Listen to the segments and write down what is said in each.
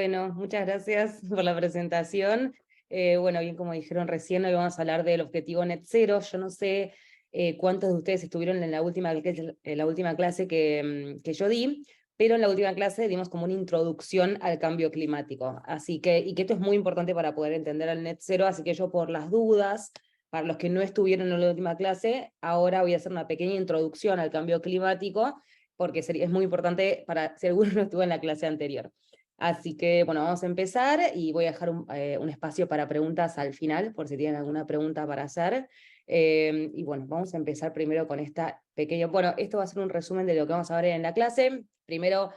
Bueno, muchas gracias por la presentación. Bueno, bien como dijeron recién, hoy vamos a hablar del objetivo Net Zero. Yo no sé cuántos de ustedes estuvieron en la última clase que yo di, pero en la última clase dimos como una introducción al cambio climático. Así que, y que esto es muy importante para poder entender al Net Zero, así que yo por las dudas, para los que no estuvieron en la última clase, ahora voy a hacer una pequeña introducción al cambio climático, porque es muy importante para si alguno no estuvo en la clase anterior. Así que, bueno, vamos a empezar y voy a dejar un espacio para preguntas al final, por si tienen alguna pregunta para hacer. Y bueno, vamos a empezar primero con esta pequeña... Bueno, esto va a ser un resumen de lo que vamos a ver en la clase. Primero,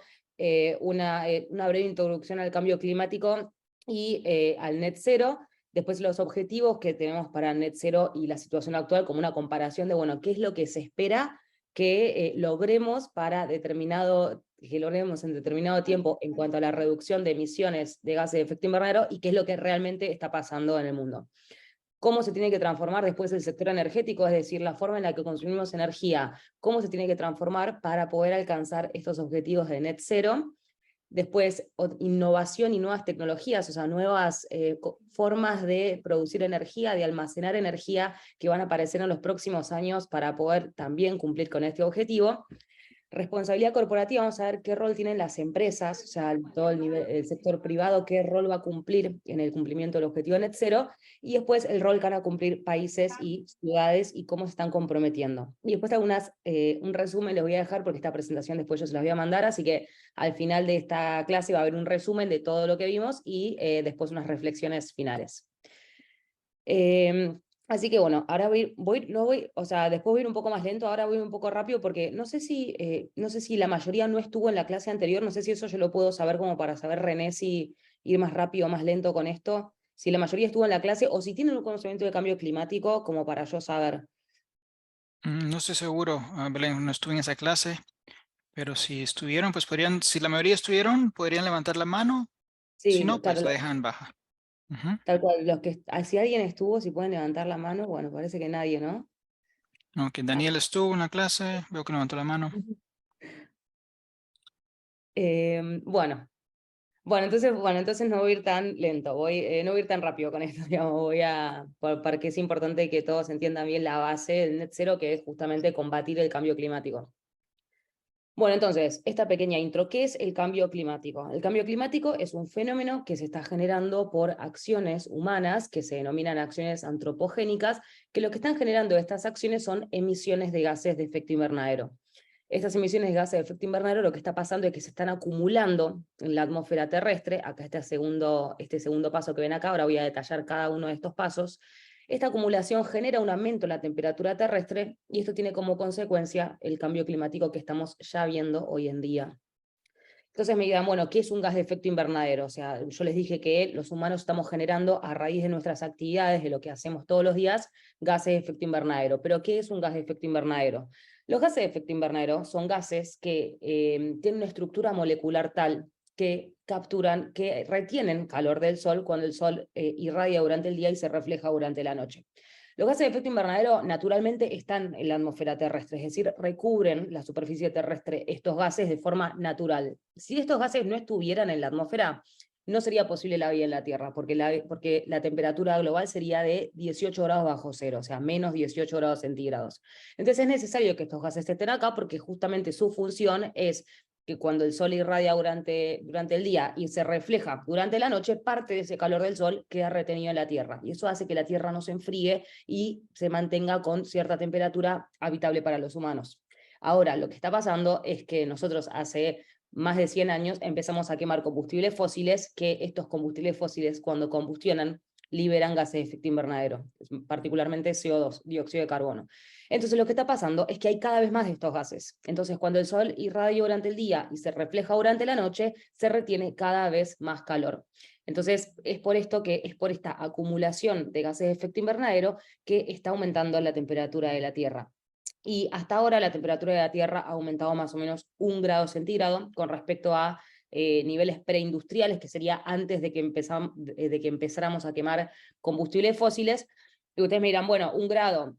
una breve introducción al cambio climático y al net zero. Después los objetivos que tenemos para net zero y la situación actual, como una comparación de, bueno, qué es lo que se espera que logremos en determinado tiempo en cuanto a la reducción de emisiones de gases de efecto invernadero y qué es lo que realmente está pasando en el mundo. Cómo se tiene que transformar después el sector energético, es decir, la forma en la que consumimos energía, cómo se tiene que transformar para poder alcanzar estos objetivos de net zero. Después, innovación y nuevas tecnologías, o sea, nuevas formas de producir energía, de almacenar energía que van a aparecer en los próximos años para poder también cumplir con este objetivo. Responsabilidad corporativa, vamos a ver qué rol tienen las empresas, o sea, todo el sector privado, qué rol va a cumplir en el cumplimiento del objetivo net zero, y después el rol que van a cumplir países y ciudades y cómo se están comprometiendo. Y después un resumen les voy a dejar porque esta presentación después yo se las voy a mandar, así que al final de esta clase va a haber un resumen de todo lo que vimos y después unas reflexiones finales. Así que bueno, ahora o sea, después voy a ir un poco más lento, ahora voy un poco rápido porque no sé si la mayoría no estuvo en la clase anterior, no sé si eso yo lo puedo saber como para saber, René, si ir más rápido o más lento con esto, si la mayoría estuvo en la clase o si tienen un conocimiento de cambio climático como para yo saber. No estoy seguro, Belén, no estuve en esa clase, pero si estuvieron, pues podrían, si la mayoría estuvieron, podrían levantar la mano, si Sí, no, claro, pues la dejan baja. Ujú. tal cual, si alguien estuvo, si pueden levantar la mano, bueno, parece que nadie, ¿no? Ok, Daniel estuvo en la clase, veo que levantó la mano. Bueno, entonces no voy a ir tan lento, no voy a ir tan rápido con esto, digamos, porque es importante que todos entiendan bien la base del net zero, que es justamente combatir el cambio climático. Bueno, entonces, esta pequeña intro, ¿qué es el cambio climático? El cambio climático es un fenómeno que se está generando por acciones humanas, que se denominan acciones antropogénicas, que lo que están generando estas acciones son emisiones de gases de efecto invernadero. Estas emisiones de gases de efecto invernadero lo que está pasando es que se están acumulando en la atmósfera terrestre. Acá este segundo paso que ven acá, ahora voy a detallar cada uno de estos pasos. Esta acumulación genera un aumento en la temperatura terrestre y esto tiene como consecuencia el cambio climático que estamos ya viendo hoy en día. Entonces me dirán, bueno, ¿qué es un gas de efecto invernadero? O sea, yo les dije que los humanos estamos generando a raíz de nuestras actividades, de lo que hacemos todos los días, gases de efecto invernadero. ¿Pero qué es un gas de efecto invernadero? Los gases de efecto invernadero son gases que tienen una estructura molecular tal que que retienen calor del sol cuando el sol irradia durante el día y se refleja durante la noche. Los gases de efecto invernadero naturalmente están en la atmósfera terrestre, es decir, recubren la superficie terrestre estos gases de forma natural. Si estos gases no estuvieran en la atmósfera, no sería posible la vida en la Tierra, porque la temperatura global sería de 18 grados bajo cero, o sea, menos 18 grados centígrados. Entonces es necesario que estos gases estén acá porque justamente su función es que cuando el sol irradia durante el día y se refleja durante la noche, parte de ese calor del sol queda retenido en la Tierra. Y eso hace que la Tierra no se enfríe y se mantenga con cierta temperatura habitable para los humanos. Ahora, lo que está pasando es que nosotros hace más de 100 años empezamos a quemar combustibles fósiles, que estos combustibles fósiles cuando combustionan liberan gases de efecto invernadero, particularmente CO2, dióxido de carbono. Entonces lo que está pasando es que hay cada vez más de estos gases. Entonces cuando el sol irradia durante el día y se refleja durante la noche, se retiene cada vez más calor. Entonces es por esta acumulación de gases de efecto invernadero que está aumentando la temperatura de la Tierra. Y hasta ahora la temperatura de la Tierra ha aumentado más o menos 1 grado centígrado con respecto a niveles preindustriales, que sería antes de que empezáramos a quemar combustibles fósiles. Y ustedes me dirán, bueno, 1 grado,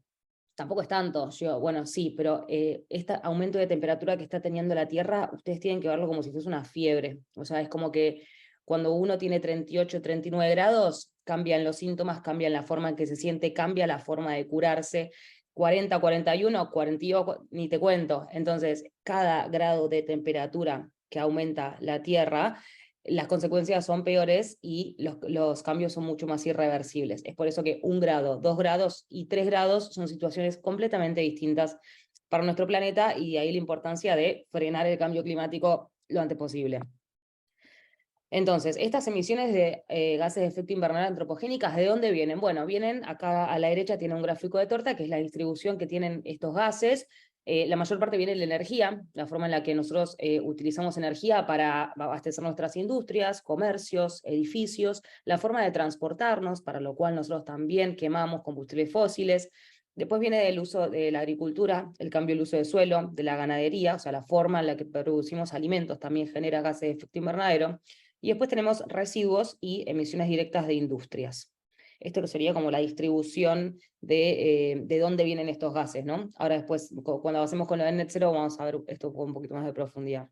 tampoco es tanto. Yo, bueno, sí, pero este aumento de temperatura que está teniendo la Tierra, ustedes tienen que verlo como si fuese una fiebre. O sea, es como que cuando uno tiene 38, 39 grados, cambian los síntomas, cambian la forma en que se siente, cambia la forma de curarse. 40, 41, 42, ni te cuento. Entonces, cada grado de temperatura que aumenta la Tierra, las consecuencias son peores y los cambios son mucho más irreversibles. Es por eso que 1 grado, 2 grados y 3 grados son situaciones completamente distintas para nuestro planeta, y de ahí la importancia de frenar el cambio climático lo antes posible. Entonces, estas emisiones de gases de efecto invernadero antropogénicas, ¿de dónde vienen? Bueno, vienen, acá a la derecha tiene un gráfico de torta, que es la distribución que tienen estos gases. La mayor parte viene de la energía, la forma en la que nosotros utilizamos energía para abastecer nuestras industrias, comercios, edificios, la forma de transportarnos, para lo cual nosotros también quemamos combustibles fósiles. Después viene del uso de la agricultura, el cambio del uso de suelo, de la ganadería, o sea, la forma en la que producimos alimentos también genera gases de efecto invernadero. Y después tenemos residuos y emisiones directas de industrias. Esto sería como la distribución de dónde vienen estos gases, ¿no? Ahora después, cuando avancemos con lo de Net Zero, vamos a ver esto con un poquito más de profundidad.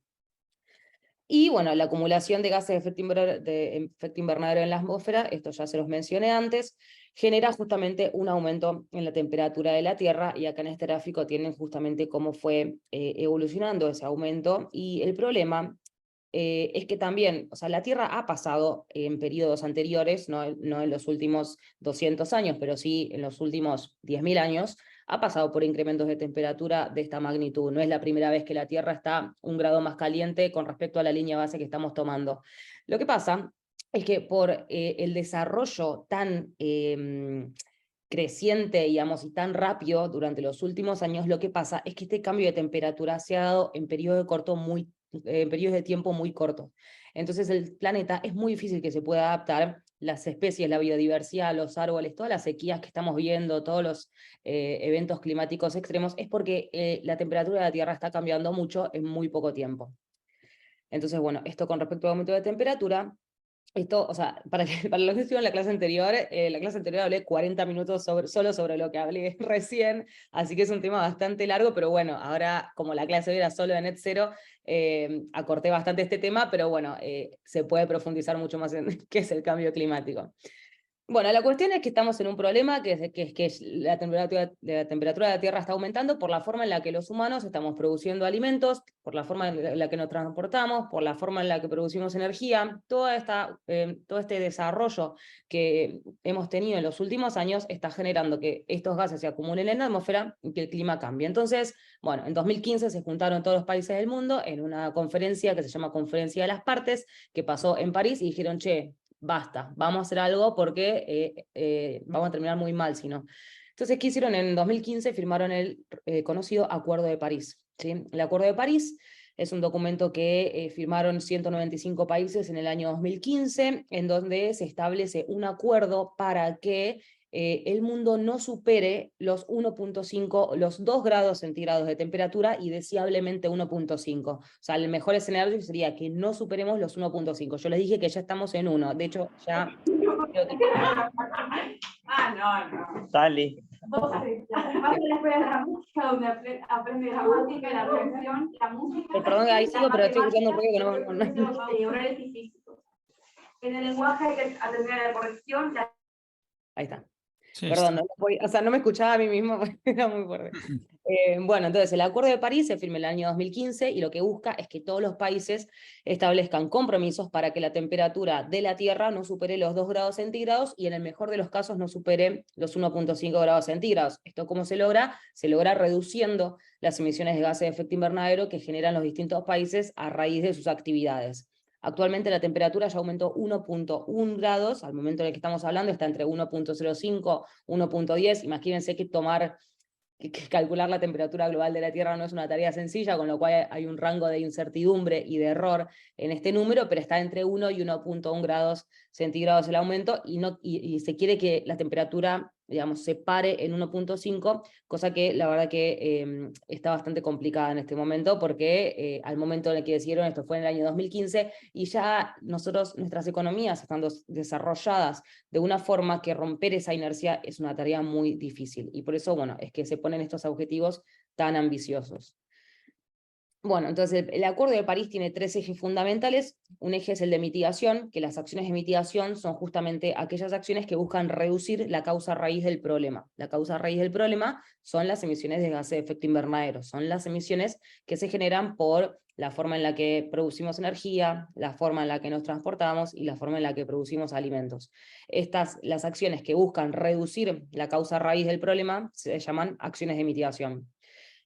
Y bueno, la acumulación de gases de efecto invernadero en la atmósfera, esto ya se los mencioné antes, genera justamente un aumento en la temperatura de la Tierra, y acá en este gráfico tienen justamente cómo fue evolucionando ese aumento. Y el problema es que también, o sea, la Tierra ha pasado en periodos anteriores, no en los últimos 200 años, pero sí en los últimos 10.000 años, ha pasado por incrementos de temperatura de esta magnitud. No es la primera vez que la Tierra está 1 grado más caliente con respecto a la línea base que estamos tomando. Lo que pasa es que por el desarrollo tan creciente, digamos, y tan rápido durante los últimos años, lo que pasa es que este cambio de temperatura se ha dado en periodos de tiempo muy cortos. Entonces el planeta es muy difícil que se pueda adaptar. Las especies, la biodiversidad, los árboles, todas las sequías que estamos viendo, todos los eventos climáticos extremos, es porque la temperatura de la Tierra está cambiando mucho en muy poco tiempo. Entonces, bueno, esto con respecto al aumento de temperatura. Esto, o sea, para los que estuvieron en la clase anterior hablé 40 minutos solo sobre lo que hablé recién, así que es un tema bastante largo, pero bueno, ahora como la clase era solo de Net Zero, acorté bastante este tema, pero bueno, se puede profundizar mucho más en qué es el cambio climático. Bueno, la cuestión es que estamos en un problema, que es la temperatura de la Tierra está aumentando por la forma en la que los humanos estamos produciendo alimentos, por la forma en la que nos transportamos, por la forma en la que producimos energía. Todo este desarrollo que hemos tenido en los últimos años está generando que estos gases se acumulen en la atmósfera y que el clima cambie. Entonces, bueno, en 2015 se juntaron todos los países del mundo en una conferencia que se llama Conferencia de las Partes, que pasó en París, y dijeron, che, basta, vamos a hacer algo porque vamos a terminar muy mal si no. Entonces, ¿qué hicieron? En 2015 firmaron el conocido Acuerdo de París. ¿Sí? El Acuerdo de París es un documento que firmaron 195 países en el año 2015, en donde se establece un acuerdo para que el mundo no supere los 1.5, los 2 grados centígrados de temperatura, y deseablemente 1.5. O sea, el mejor escenario sería que no superemos los 1.5. Yo les dije que ya estamos en 1. De hecho, ya creo que... no. Dale. La música, donde aprende la música, la reflexión, la música. Perdón, ahí sigo, pero estoy escuchando un ruido que no... En el lenguaje hay que atender a la corrección. Ahí está. Sí, Perdón, está. no me escuchaba a mí mismo, era muy fuerte. Bueno, entonces el Acuerdo de París se firma en el año 2015, y lo que busca es que todos los países establezcan compromisos para que la temperatura de la Tierra no supere los 2 grados centígrados, y en el mejor de los casos no supere los 1.5 grados centígrados. ¿Esto cómo se logra? Se logra reduciendo las emisiones de gases de efecto invernadero que generan los distintos países a raíz de sus actividades. Actualmente la temperatura ya aumentó 1.1 grados, al momento en el que estamos hablando está entre 1.05, 1.10, imagínense que calcular la temperatura global de la Tierra no es una tarea sencilla, con lo cual hay un rango de incertidumbre y de error en este número, pero está entre 1 y 1.1 grados centígrados el aumento, y se quiere que la temperatura, digamos, se pare en 1.5, cosa que la verdad que está bastante complicada en este momento, porque al momento en el que decidieron esto fue en el año 2015, y ya nuestras economías están desarrolladas de una forma que romper esa inercia es una tarea muy difícil, y por eso, bueno, es que se ponen estos objetivos tan ambiciosos. Bueno, entonces el Acuerdo de París tiene 3 ejes fundamentales. Un eje es el de mitigación, que las acciones de mitigación son justamente aquellas acciones que buscan reducir la causa raíz del problema. La causa raíz del problema son las emisiones de gases de efecto invernadero, son las emisiones que se generan por la forma en la que producimos energía, la forma en la que nos transportamos y la forma en la que producimos alimentos. Las acciones que buscan reducir la causa raíz del problema se llaman acciones de mitigación.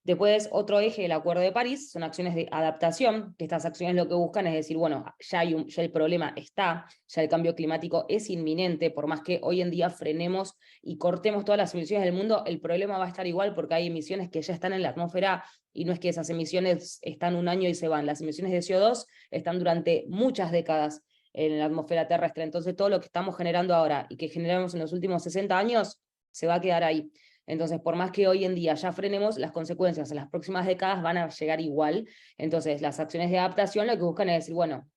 Después, otro eje del Acuerdo de París son acciones de adaptación, que estas acciones lo que buscan es decir, bueno, ya el problema está, ya el cambio climático es inminente, por más que hoy en día frenemos y cortemos todas las emisiones del mundo, el problema va a estar igual porque hay emisiones que ya están en la atmósfera y no es que esas emisiones están un año y se van, las emisiones de CO2 están durante muchas décadas en la atmósfera terrestre, entonces todo lo que estamos generando ahora y que generamos en los últimos 60 años se va a quedar ahí. Entonces, por más que hoy en día ya frenemos, las consecuencias en las próximas décadas van a llegar igual. Entonces, las acciones de adaptación lo que buscan es decir, bueno,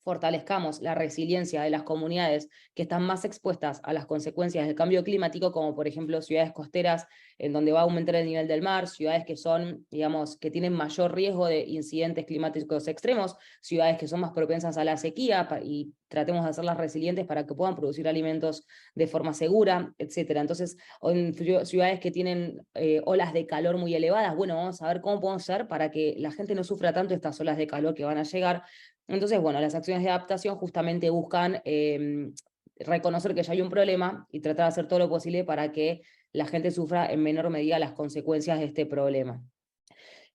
fortalezcamos la resiliencia de las comunidades que están más expuestas a las consecuencias del cambio climático, como por ejemplo ciudades costeras en donde va a aumentar el nivel del mar, ciudades que son, digamos, que tienen mayor riesgo de incidentes climáticos extremos, ciudades que son más propensas a la sequía, y tratemos de hacerlas resilientes para que puedan producir alimentos de forma segura, etc. Entonces, en ciudades que tienen olas de calor muy elevadas, bueno, vamos a ver cómo podemos hacer para que la gente no sufra tanto estas olas de calor que van a llegar. Entonces, bueno, las acciones de adaptación justamente buscan reconocer que ya hay un problema y tratar de hacer todo lo posible para que la gente sufra en menor medida las consecuencias de este problema.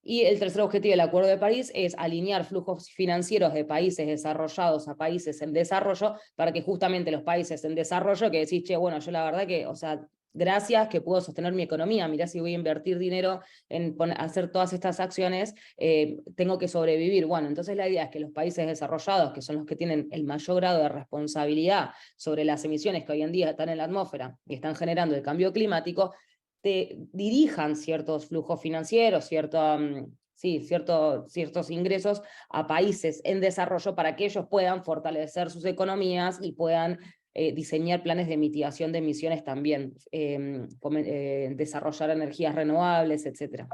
Y el tercer objetivo del Acuerdo de París es alinear flujos financieros de países desarrollados a países en desarrollo, para que justamente los países en desarrollo que decís, che, bueno, yo la verdad que, o sea, gracias que puedo sostener mi economía, mirá si voy a invertir dinero en hacer todas estas acciones, tengo que sobrevivir. Bueno, entonces la idea es que los países desarrollados, que son los que tienen el mayor grado de responsabilidad sobre las emisiones que hoy en día están en la atmósfera y están generando el cambio climático, dirijan ciertos flujos financieros, ciertos ingresos a países en desarrollo para que ellos puedan fortalecer sus economías y puedan diseñar planes de mitigación de emisiones también, desarrollar energías renovables, etc.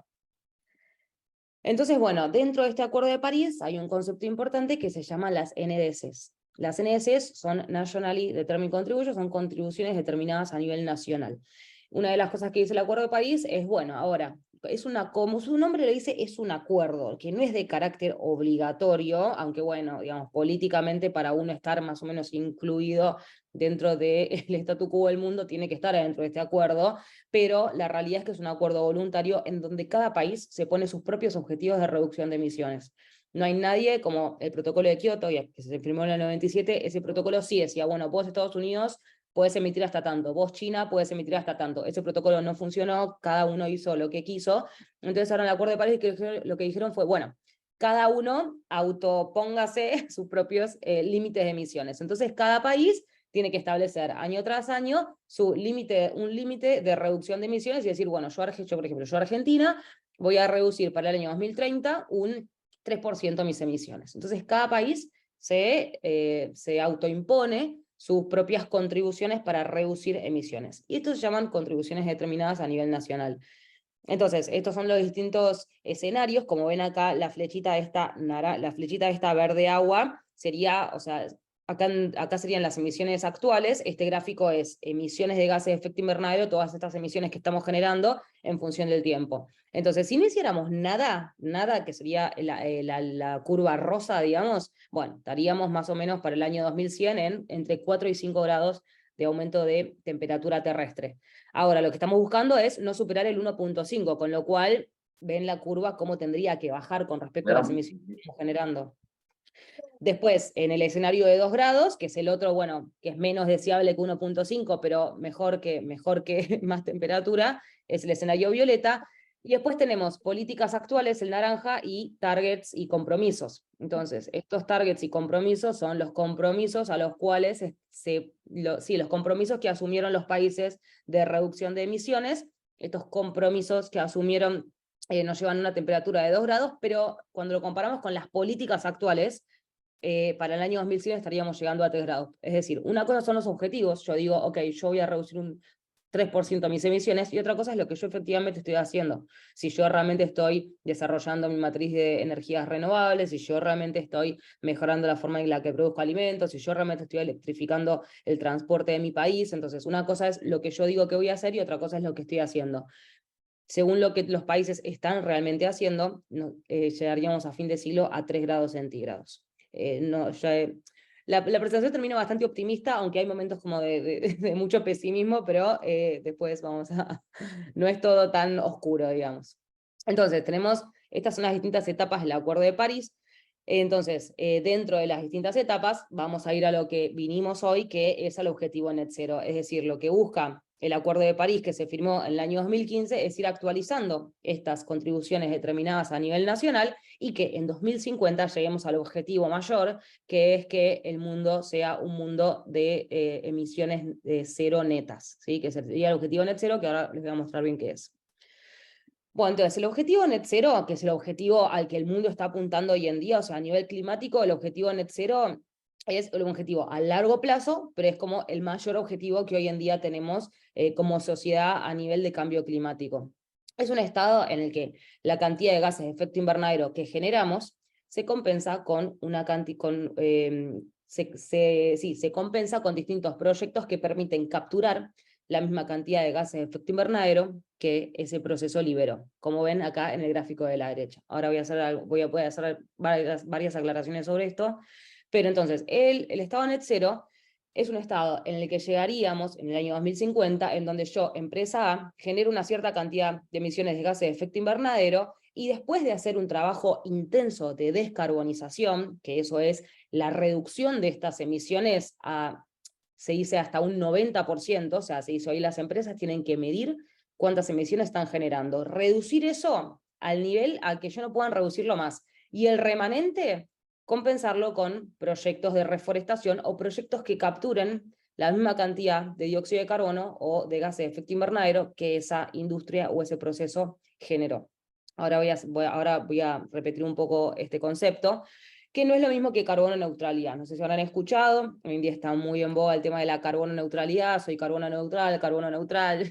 Entonces, bueno, dentro de este Acuerdo de París hay un concepto importante que se llama las NDCs. Las NDCs son Nationally Determined Contributions, son contribuciones determinadas a nivel nacional. Una de las cosas que dice el Acuerdo de París es, bueno, ahora, como su nombre le dice, es un acuerdo, que no es de carácter obligatorio, aunque bueno, digamos, políticamente para uno estar más o menos incluido dentro del statu quo del mundo, tiene que estar dentro de este acuerdo, pero la realidad es que es un acuerdo voluntario en donde cada país se pone sus propios objetivos de reducción de emisiones. No hay nadie, como el protocolo de Kioto, que se firmó en el 97, ese protocolo sí decía, bueno, vos Estados Unidos podés emitir hasta tanto, vos China podés emitir hasta tanto. Ese protocolo no funcionó, cada uno hizo lo que quiso. Entonces ahora en el Acuerdo de París lo que dijeron fue, bueno, cada uno autopóngase sus propios límites de emisiones. Entonces cada país tiene que establecer año tras año un límite de reducción de emisiones y decir, bueno, por ejemplo, yo Argentina voy a reducir para el año 2030 un 3% mis emisiones. Entonces cada país se autoimpone sus propias contribuciones para reducir emisiones. Y esto se llaman contribuciones determinadas a nivel nacional. Entonces, estos son los distintos escenarios. Como ven acá, la flechita esta verde agua sería, o sea, acá serían las emisiones actuales. Este gráfico es emisiones de gases de efecto invernadero, todas estas emisiones que estamos generando en función del tiempo. Entonces, si no hiciéramos nada, que sería la curva rosa, digamos, bueno, estaríamos más o menos para el año 2100 en entre 4 y 5 grados de aumento de temperatura terrestre. Ahora, lo que estamos buscando es no superar el 1.5, con lo cual ven la curva cómo tendría que bajar con respecto a las emisiones que estamos generando. Después, en el escenario de 2 grados, que es el otro, bueno, que es menos deseable que 1.5, pero mejor que más temperatura, es el escenario violeta. Y después tenemos políticas actuales, el naranja, y targets y compromisos. Entonces, estos targets y compromisos son los compromisos a los cuales los compromisos que asumieron los países de reducción de emisiones. Estos compromisos que asumieron nos llevan a una temperatura de 2 grados, pero cuando lo comparamos con las políticas actuales, para el año 2100 estaríamos llegando a 3 grados. Es decir, una cosa son los objetivos. Yo digo, ok, yo voy a reducir 3% de mis emisiones, y otra cosa es lo que yo efectivamente estoy haciendo. Si yo realmente estoy desarrollando mi matriz de energías renovables, si yo realmente estoy mejorando la forma en la que produzco alimentos, si yo realmente estoy electrificando el transporte de mi país. Entonces, una cosa es lo que yo digo que voy a hacer y otra cosa es lo que estoy haciendo. Según lo que los países están realmente haciendo, llegaríamos a fin de siglo a 3 grados centígrados. La presentación termina bastante optimista, aunque hay momentos como de mucho pesimismo, pero después no es todo tan oscuro, digamos. Entonces, estas son las distintas etapas del Acuerdo de París. Entonces, dentro de las distintas etapas, vamos a ir a lo que vinimos hoy, que es el objetivo net cero, es decir, lo que busca el Acuerdo de París que se firmó en el año 2015 es ir actualizando estas contribuciones determinadas a nivel nacional y que en 2050 lleguemos al objetivo mayor, que es que el mundo sea un mundo de emisiones de cero netas, ¿sí? Que sería el objetivo net cero, que ahora les voy a mostrar bien qué es. Bueno, entonces el objetivo net cero, que es el objetivo al que el mundo está apuntando hoy en día, o sea, a nivel climático, el objetivo net cero es un objetivo a largo plazo, pero es como el mayor objetivo que hoy en día tenemos como sociedad a nivel de cambio climático. Es un estado en el que la cantidad de gases de efecto invernadero que generamos se compensa con se compensa con distintos proyectos que permiten capturar la misma cantidad de gases de efecto invernadero que ese proceso liberó, como ven acá en el gráfico de la derecha. Ahora voy a poder hacer varias aclaraciones sobre esto, pero entonces el estado net cero es un estado en el que llegaríamos en el año 2050, en donde yo, empresa A, genero una cierta cantidad de emisiones de gases de efecto invernadero, y después de hacer un trabajo intenso de descarbonización, que eso es la reducción de estas emisiones se dice hasta un 90%, o sea, se dice hoy las empresas tienen que medir cuántas emisiones están generando, reducir eso al nivel al que yo no puedan reducirlo más, y el remanente compensarlo con proyectos de reforestación o proyectos que capturen la misma cantidad de dióxido de carbono o de gases de efecto invernadero que esa industria o ese proceso generó. Ahora voy a repetir un poco este concepto, que no es lo mismo que carbono neutralidad. No sé si habrán escuchado, hoy en día está muy en boga el tema de la carbono neutralidad, soy carbono neutral, carbono neutral.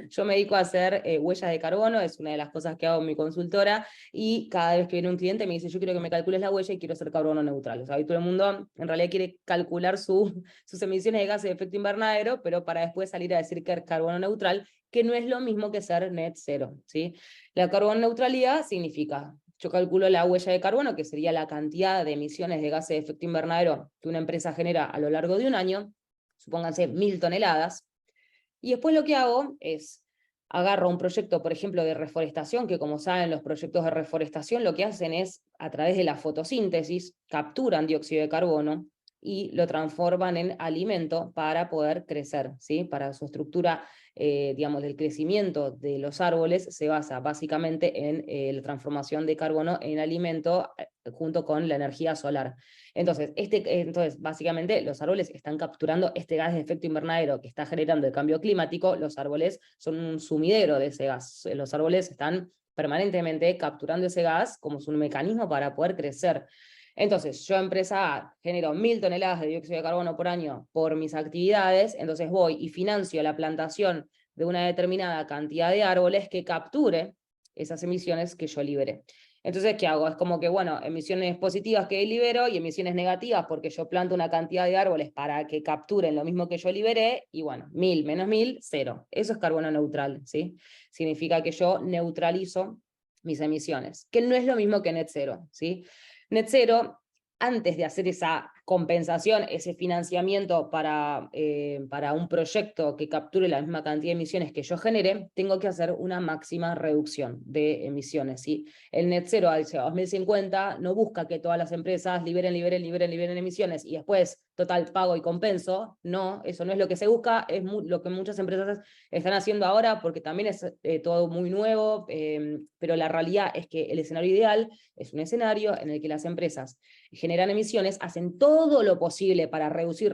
Yo me dedico a hacer huellas de carbono, es una de las cosas que hago en mi consultora, y cada vez que viene un cliente me dice, yo quiero que me calcules la huella y quiero ser carbono neutral. O sea, hoy todo el mundo en realidad quiere calcular sus emisiones de gases de efecto invernadero, pero para después salir a decir que es carbono neutral, que no es lo mismo que ser net cero, ¿sí? La carbono neutralidad significa, yo calculo la huella de carbono, que sería la cantidad de emisiones de gases de efecto invernadero que una empresa genera a lo largo de un año, supónganse 1000 toneladas, y después lo que hago es, agarro un proyecto, por ejemplo, de reforestación, que como saben, los proyectos de reforestación lo que hacen es, a través de la fotosíntesis, capturan dióxido de carbono y lo transforman en alimento para poder crecer, ¿sí? Para su estructura, digamos, del crecimiento de los árboles se basa básicamente en la transformación de carbono en alimento junto con la energía solar. Entonces, básicamente los árboles están capturando este gas de efecto invernadero que está generando el cambio climático. Los árboles son un sumidero de ese gas. Los árboles están permanentemente capturando ese gas como un mecanismo para poder crecer. Entonces, yo, empresa A, genero 1000 toneladas de dióxido de carbono por año por mis actividades, entonces voy y financio la plantación de una determinada cantidad de árboles que capture esas emisiones que yo liberé. Entonces, ¿qué hago? Es como que, bueno, emisiones positivas que libero y emisiones negativas porque yo planto una cantidad de árboles para que capturen lo mismo que yo liberé, y bueno, 1000 menos 1000, 0. Eso es carbono neutral, ¿sí? Significa que yo neutralizo mis emisiones, que no es lo mismo que net cero, ¿sí? Net cero, antes de hacer esa compensación, ese financiamiento para un proyecto que capture la misma cantidad de emisiones que yo genere, tengo que hacer una máxima reducción de emisiones, ¿sí? El net cero al 2050 no busca que todas las empresas liberen emisiones y después, total, pago y compenso. No, eso no es lo que se busca, es lo que muchas empresas están haciendo ahora, porque también es todo muy nuevo, pero la realidad es que el escenario ideal es un escenario en el que las empresas generan emisiones, hacen todo lo posible para reducir,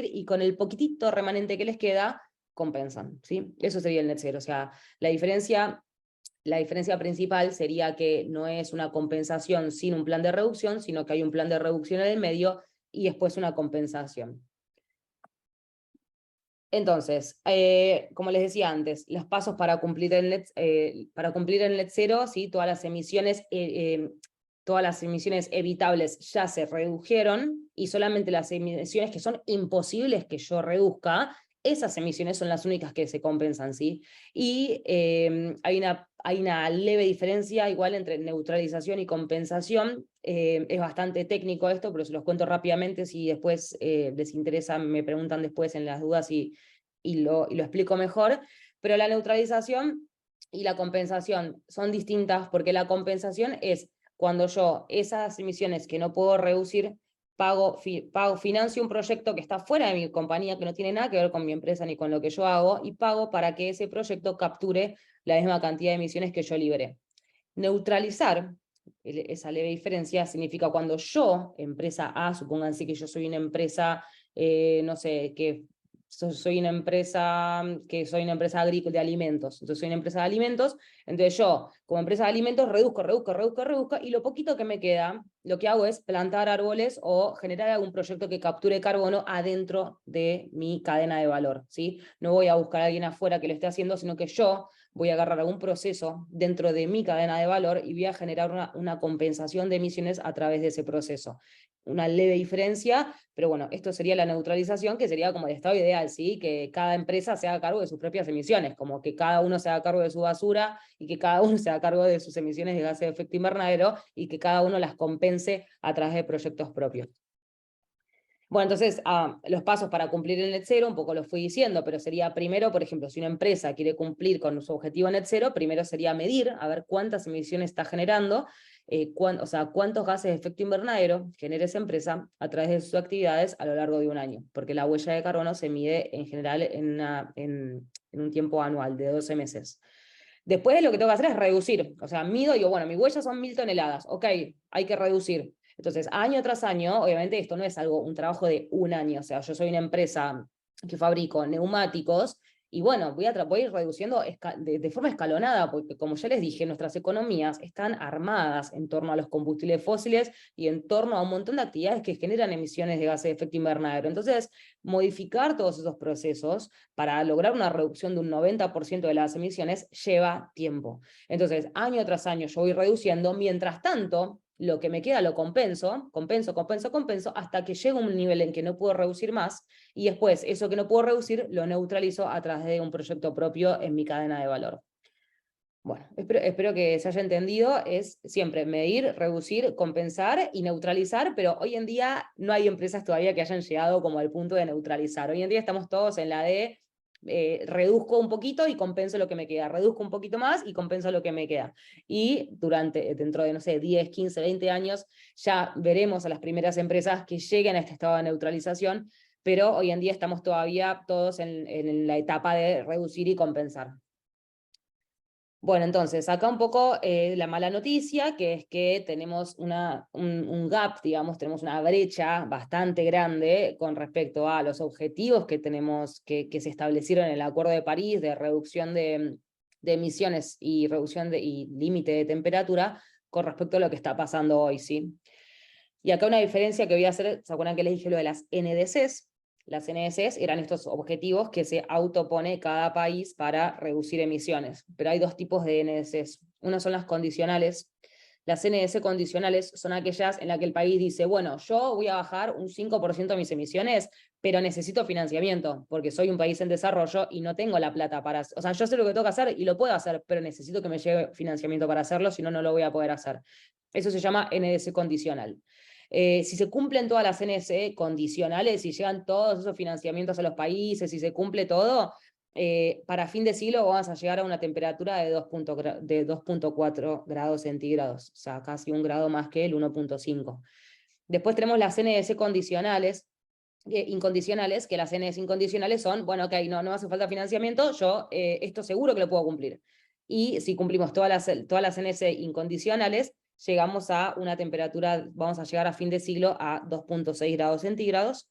y con el poquitito remanente que les queda, compensan, ¿sí? Eso sería el net cero. O sea, la diferencia principal sería que no es una compensación sin un plan de reducción, sino que hay un plan de reducción en el medio y después una compensación. Entonces, como les decía antes, los pasos para cumplir el net cero, ¿sí? Todas las emisiones evitables ya se redujeron, y solamente las emisiones que son imposibles que yo reduzca, esas emisiones son las únicas que se compensan, ¿sí? Y hay una leve diferencia igual entre neutralización y compensación. Es bastante técnico esto, pero se los cuento rápidamente. Si después les interesa, me preguntan después en las dudas y lo explico mejor. Pero la neutralización y la compensación son distintas, porque la compensación es cuando yo esas emisiones que no puedo reducir, financio un proyecto que está fuera de mi compañía, que no tiene nada que ver con mi empresa ni con lo que yo hago, y pago para que ese proyecto capture la misma cantidad de emisiones que yo liberé. Neutralizar, esa leve diferencia, significa cuando yo, empresa A, supónganse que yo soy una empresa, no sé, que soy una empresa agrícola de alimentos, entonces soy una empresa de alimentos, entonces yo, como empresa de alimentos, reduzco, y lo poquito que me queda, lo que hago es plantar árboles o generar algún proyecto que capture carbono adentro de mi cadena de valor, ¿sí? No voy a buscar a alguien afuera que lo esté haciendo, sino que yo voy a agarrar algún proceso dentro de mi cadena de valor y voy a generar una compensación de emisiones a través de ese proceso. Una leve diferencia, pero bueno, esto sería la neutralización, que sería como el estado ideal, ¿sí? Que cada empresa se haga cargo de sus propias emisiones, como que cada uno se haga cargo de su basura y que cada uno se haga cargo de sus emisiones de gases de efecto invernadero y que cada uno las compense a través de proyectos propios. Bueno, entonces, los pasos para cumplir el net cero, un poco lo fui diciendo, pero sería primero, por ejemplo, si una empresa quiere cumplir con su objetivo net cero, primero sería medir, a ver cuántas emisiones está generando, o sea, cuántos gases de efecto invernadero genera esa empresa a través de sus actividades a lo largo de un año, porque la huella de carbono se mide en general en un tiempo anual de 12 meses. Después lo que tengo que hacer es reducir, o sea, mido y digo, bueno, mi huella son 1000 toneladas, ok, hay que reducir. Entonces, año tras año, obviamente esto no es un trabajo de un año, o sea, yo soy una empresa que fabrico neumáticos, y bueno, voy a ir reduciendo de forma escalonada, porque como ya les dije, nuestras economías están armadas en torno a los combustibles fósiles y en torno a un montón de actividades que generan emisiones de gases de efecto invernadero. Entonces, modificar todos esos procesos para lograr una reducción de un 90% de las emisiones lleva tiempo. Entonces, año tras año yo voy reduciendo, mientras tanto, lo que me queda lo compenso, hasta que llego a un nivel en que no puedo reducir más, y después eso que no puedo reducir lo neutralizo a través de un proyecto propio en mi cadena de valor. Bueno, espero que se haya entendido, es siempre medir, reducir, compensar y neutralizar, pero hoy en día no hay empresas todavía que hayan llegado como al punto de neutralizar. Hoy en día estamos todos en la de reduzco un poquito y compenso lo que me queda, reduzco un poquito más y compenso lo que me queda. Y dentro de, no sé, 10, 15, 20 años, ya veremos a las primeras empresas que lleguen a este estado de neutralización, pero hoy en día estamos todavía todos en la etapa de reducir y compensar. Bueno, entonces, acá un poco la mala noticia, que es que tenemos un gap, digamos, tenemos una brecha bastante grande con respecto a los objetivos que tenemos, que se establecieron en el Acuerdo de París de reducción de emisiones y reducción y límite de temperatura con respecto a lo que está pasando hoy, ¿sí? Y acá una diferencia que voy a hacer, ¿se acuerdan que les dije lo de las NDCs? Las NDCs eran estos objetivos que se autopone cada país para reducir emisiones, pero hay dos tipos de NDCs. Una son las condicionales. Las NDC condicionales son aquellas en las que el país dice, bueno, yo voy a bajar un 5% de mis emisiones, pero necesito financiamiento, porque soy un país en desarrollo y no tengo la plata para... O sea, yo sé lo que tengo que hacer y lo puedo hacer, pero necesito que me llegue financiamiento para hacerlo, si no, no lo voy a poder hacer. Eso se llama NDC condicional. Si se cumplen todas las NDC condicionales, si llegan todos esos financiamientos a los países, si se cumple todo, para fin de siglo vamos a llegar a una temperatura de 2.4 grados centígrados, o sea, casi un grado más que el 1.5. Después tenemos las NDC condicionales, incondicionales, que las NDC incondicionales son, bueno, ok, no hace falta financiamiento, yo esto seguro que lo puedo cumplir. Y si cumplimos todas las NDC incondicionales, llegamos a una temperatura, vamos a llegar a fin de siglo a 2.6 grados centígrados.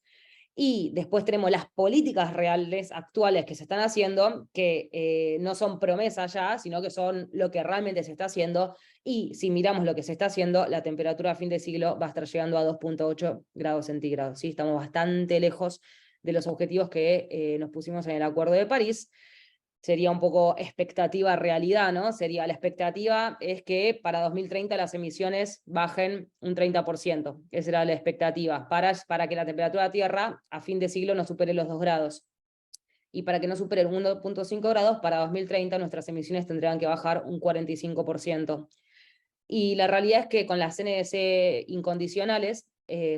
Y después tenemos las políticas reales actuales que se están haciendo, que no son promesas ya, sino que son lo que realmente se está haciendo. Y si miramos lo que se está haciendo, la temperatura a fin de siglo va a estar llegando a 2.8 grados centígrados. ¿Sí? Estamos bastante lejos de los objetivos que nos pusimos en el Acuerdo de París. Sería un poco expectativa realidad, ¿no? Sería la expectativa es que para 2030 las emisiones bajen un 30%. Esa era la expectativa, para que la temperatura de la Tierra a fin de siglo no supere los 2 grados. Y para que no supere 1.5 grados, para 2030 nuestras emisiones tendrían que bajar un 45%. Y la realidad es que con las NDC incondicionales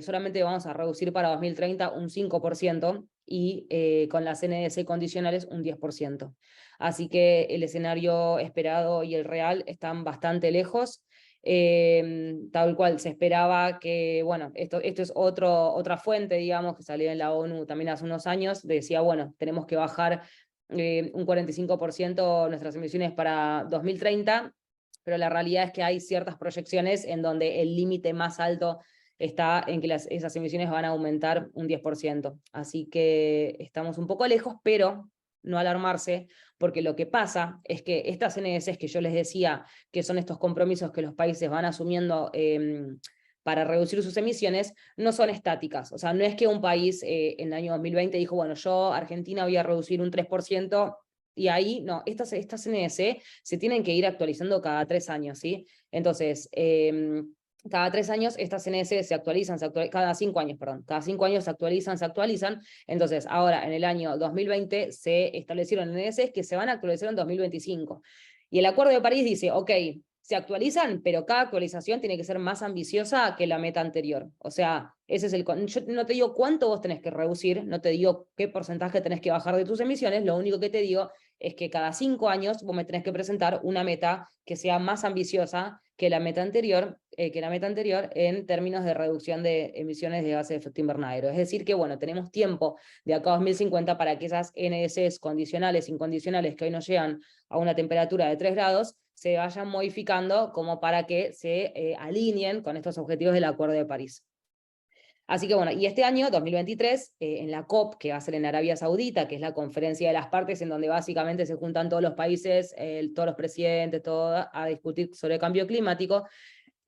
solamente vamos a reducir para 2030 un 5% y con las NDC condicionales un 10%. Así que el escenario esperado y el real están bastante lejos. Tal cual se esperaba que, bueno, esto es otra fuente, digamos, que salió en la ONU también hace unos años, decía, bueno, tenemos que bajar un 45% nuestras emisiones para 2030, pero la realidad es que hay ciertas proyecciones en donde el límite más alto está en que esas emisiones van a aumentar un 10%. Así que estamos un poco lejos, pero no alarmarse, porque lo que pasa es que estas NDCs que yo les decía, que son estos compromisos que los países van asumiendo para reducir sus emisiones, no son estáticas. O sea, no es que un país en el año 2020 dijo, bueno, yo, Argentina, voy a reducir un 3%, y ahí, no, estas NDC se tienen que ir actualizando cada 3 años, ¿sí? Entonces, cada 3 años estas NDC se actualizan, cada 5 años, perdón, cada 5 años se actualizan. Entonces, ahora, en el año 2020, se establecieron NDCs que se van a actualizar en 2025. Y el Acuerdo de París dice, ok, se actualizan, pero cada actualización tiene que ser más ambiciosa que la meta anterior. O sea, ese es yo no te digo cuánto vos tenés que reducir, no te digo qué porcentaje tenés que bajar de tus emisiones, lo único que te digo es que cada 5 años vos me tenés que presentar una meta que sea más ambiciosa que la meta anterior en términos de reducción de emisiones de gases de efecto invernadero. Es decir que, bueno, tenemos tiempo de acá a 2050 para que esas NDCs condicionales, incondicionales, que hoy nos llegan a una temperatura de 3 grados, se vayan modificando como para que se alineen con estos objetivos del Acuerdo de París. Así que bueno, y este año, 2023, en la COP, que va a ser en Arabia Saudita, que es la conferencia de las partes, en donde básicamente se juntan todos los países, todos los presidentes, todo, a discutir sobre cambio climático,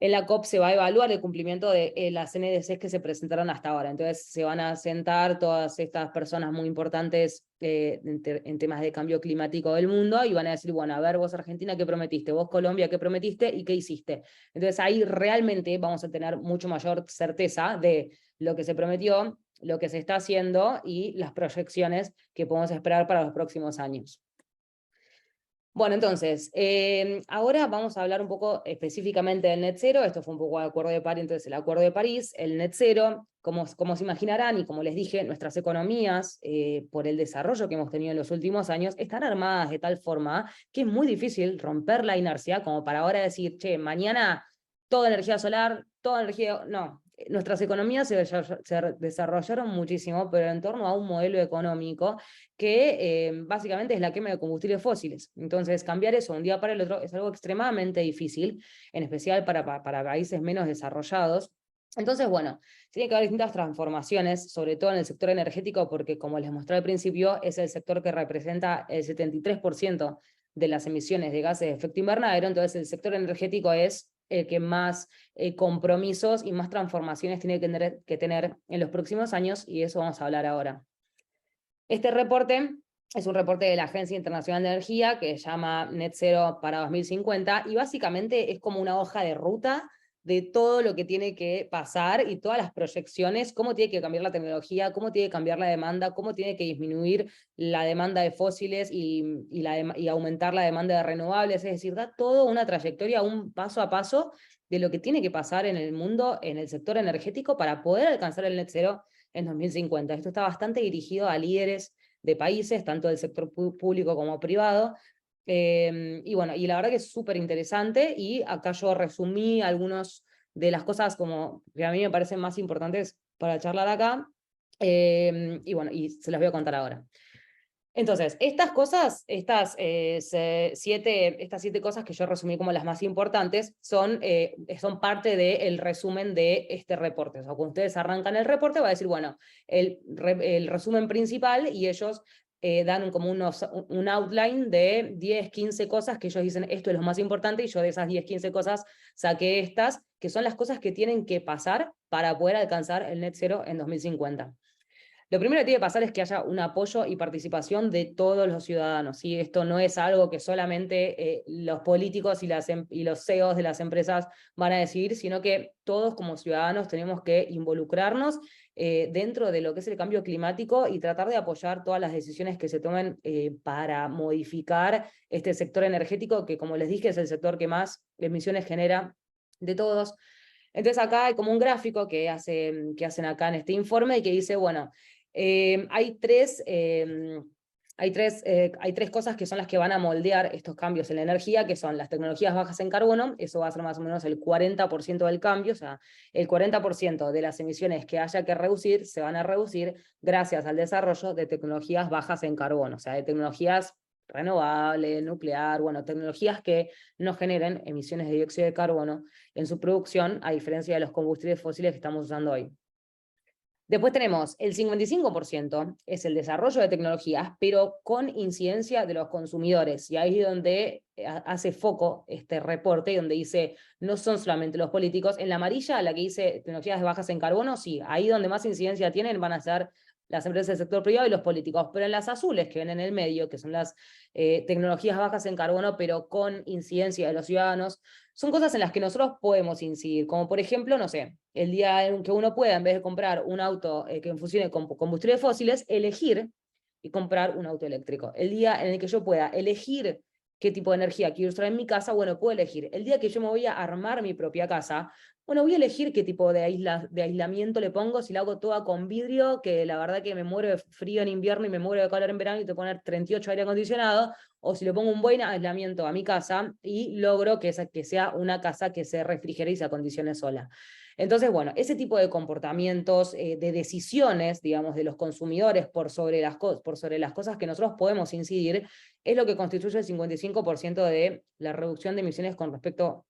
en la COP se va a evaluar el cumplimiento de las NDCs que se presentaron hasta ahora. Entonces se van a sentar todas estas personas muy importantes en temas de cambio climático del mundo y van a decir, bueno, a ver, vos Argentina, ¿qué prometiste? Vos Colombia, ¿qué prometiste? ¿Y qué hiciste? Entonces ahí realmente vamos a tener mucho mayor certeza de lo que se prometió, lo que se está haciendo y las proyecciones que podemos esperar para los próximos años. Bueno, entonces, ahora vamos a hablar un poco específicamente del net zero. Esto fue un poco el Acuerdo de París, entonces el Acuerdo de París, el net zero, como se imaginarán y como les dije, nuestras economías, por el desarrollo que hemos tenido en los últimos años, están armadas de tal forma que es muy difícil romper la inercia como para ahora decir, che, mañana toda energía solar, toda energía... No, nuestras economías se desarrollaron muchísimo, pero en torno a un modelo económico que básicamente es la quema de combustibles fósiles. Entonces, cambiar eso de un día para el otro es algo extremadamente difícil, en especial para países menos desarrollados. Entonces, bueno, tiene que haber distintas transformaciones, sobre todo en el sector energético, porque como les mostré al principio, es el sector que representa el 73% de las emisiones de gases de efecto invernadero. Entonces, el sector energético es el que más compromisos y más transformaciones tiene que tener en los próximos años, y de eso vamos a hablar ahora. Este reporte es un reporte de la Agencia Internacional de Energía que se llama Net Zero para 2050 y básicamente es como una hoja de ruta de todo lo que tiene que pasar y todas las proyecciones, cómo tiene que cambiar la tecnología, cómo tiene que cambiar la demanda, cómo tiene que disminuir la demanda de fósiles y aumentar la demanda de renovables. Es decir, da todo una trayectoria, un paso a paso de lo que tiene que pasar en el mundo, en el sector energético, para poder alcanzar el net zero en 2050. Esto está bastante dirigido a líderes de países, tanto del sector público como privado, y bueno, y la verdad que es súper interesante, y acá yo resumí algunas de las cosas como que a mí me parecen más importantes para charlar acá, y bueno, y se las voy a contar ahora. Entonces, estas cosas, estas 7 cosas que yo resumí como las más importantes, son parte del resumen de este reporte. O sea, cuando ustedes arrancan el reporte, va a decir, bueno, el resumen principal, y ellos dan como un outline de 10, 15 cosas que ellos dicen, esto es lo más importante, y yo de esas 10, 15 cosas saqué estas, que son las cosas que tienen que pasar para poder alcanzar el net zero en 2050. Lo primero que tiene que pasar es que haya un apoyo y participación de todos los ciudadanos, ¿sí? Esto no es algo que solamente los políticos y los CEOs de las empresas van a decidir, sino que todos como ciudadanos tenemos que involucrarnos dentro de lo que es el cambio climático y tratar de apoyar todas las decisiones que se tomen para modificar este sector energético, que como les dije es el sector que más emisiones genera de todos. Entonces acá hay como un gráfico que hacen acá en este informe y que dice, bueno, hay tres cosas que son las que van a moldear estos cambios en la energía, que son las tecnologías bajas en carbono, eso va a ser más o menos el 40% del cambio, o sea, el 40% de las emisiones que haya que reducir se van a reducir gracias al desarrollo de tecnologías bajas en carbono, o sea, de tecnologías renovables, nuclear, bueno, tecnologías que no generen emisiones de dióxido de carbono en su producción, a diferencia de los combustibles fósiles que estamos usando hoy. Después tenemos el 55%, es el desarrollo de tecnologías, pero con incidencia de los consumidores. Y ahí es donde hace foco este reporte, donde dice, no son solamente los políticos. En la amarilla, la que dice tecnologías bajas en carbono, sí, ahí donde más incidencia tienen van a ser las empresas del sector privado y los políticos. Pero en las azules, que ven en el medio, que son las tecnologías bajas en carbono, pero con incidencia de los ciudadanos, son cosas en las que nosotros podemos incidir, como por ejemplo, no sé, el día en que uno pueda, en vez de comprar un auto que funcione con combustibles fósiles, elegir y comprar un auto eléctrico. El día en el que yo pueda elegir qué tipo de energía quiero usar en mi casa, bueno, puedo elegir. El día que yo me voy a armar mi propia casa, bueno, voy a elegir qué tipo de aislamiento le pongo, si la hago toda con vidrio, que la verdad que me muero de frío en invierno y me muero de calor en verano y te poner 38 aire acondicionado, o si le pongo un buen aislamiento a mi casa y logro que sea una casa que se refrigere y se acondicione sola. Entonces, bueno, ese tipo de comportamientos, de decisiones, digamos, de los consumidores por sobre las cosas que nosotros podemos incidir, es lo que constituye el 55% de la reducción de emisiones con respecto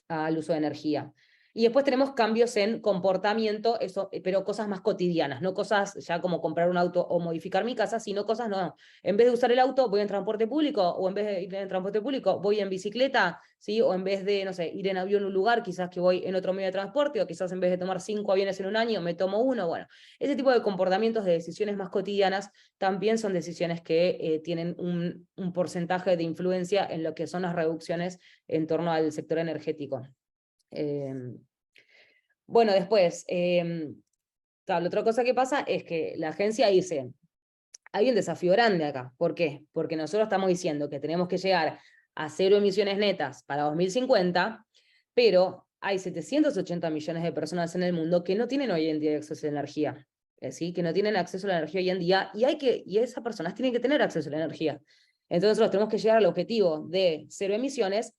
al uso de energía. Y después tenemos cambios en comportamiento, eso, pero cosas más cotidianas, no cosas ya como comprar un auto o modificar mi casa, sino cosas no. En vez de usar el auto, voy en transporte público, o en vez de ir en transporte público, voy en bicicleta, ¿sí? O en vez de, no sé, ir en avión a un lugar, quizás que voy en otro medio de transporte, o quizás en vez de tomar 5 aviones en un año, me tomo uno. Bueno, ese tipo de comportamientos, de decisiones más cotidianas, también son decisiones que tienen un porcentaje de influencia en lo que son las reducciones en torno al sector energético. Bueno, después, la otra cosa que pasa es que la agencia dice, hay un desafío grande acá. ¿Por qué? Porque nosotros estamos diciendo que tenemos que llegar a 0 emisiones netas para 2050, pero hay 780 millones de personas en el mundo que no tienen hoy en día acceso a la energía, ¿sí? Que no tienen acceso a la energía hoy en día, y esas personas tienen que tener acceso a la energía. Entonces nosotros tenemos que llegar al objetivo de 0 emisiones,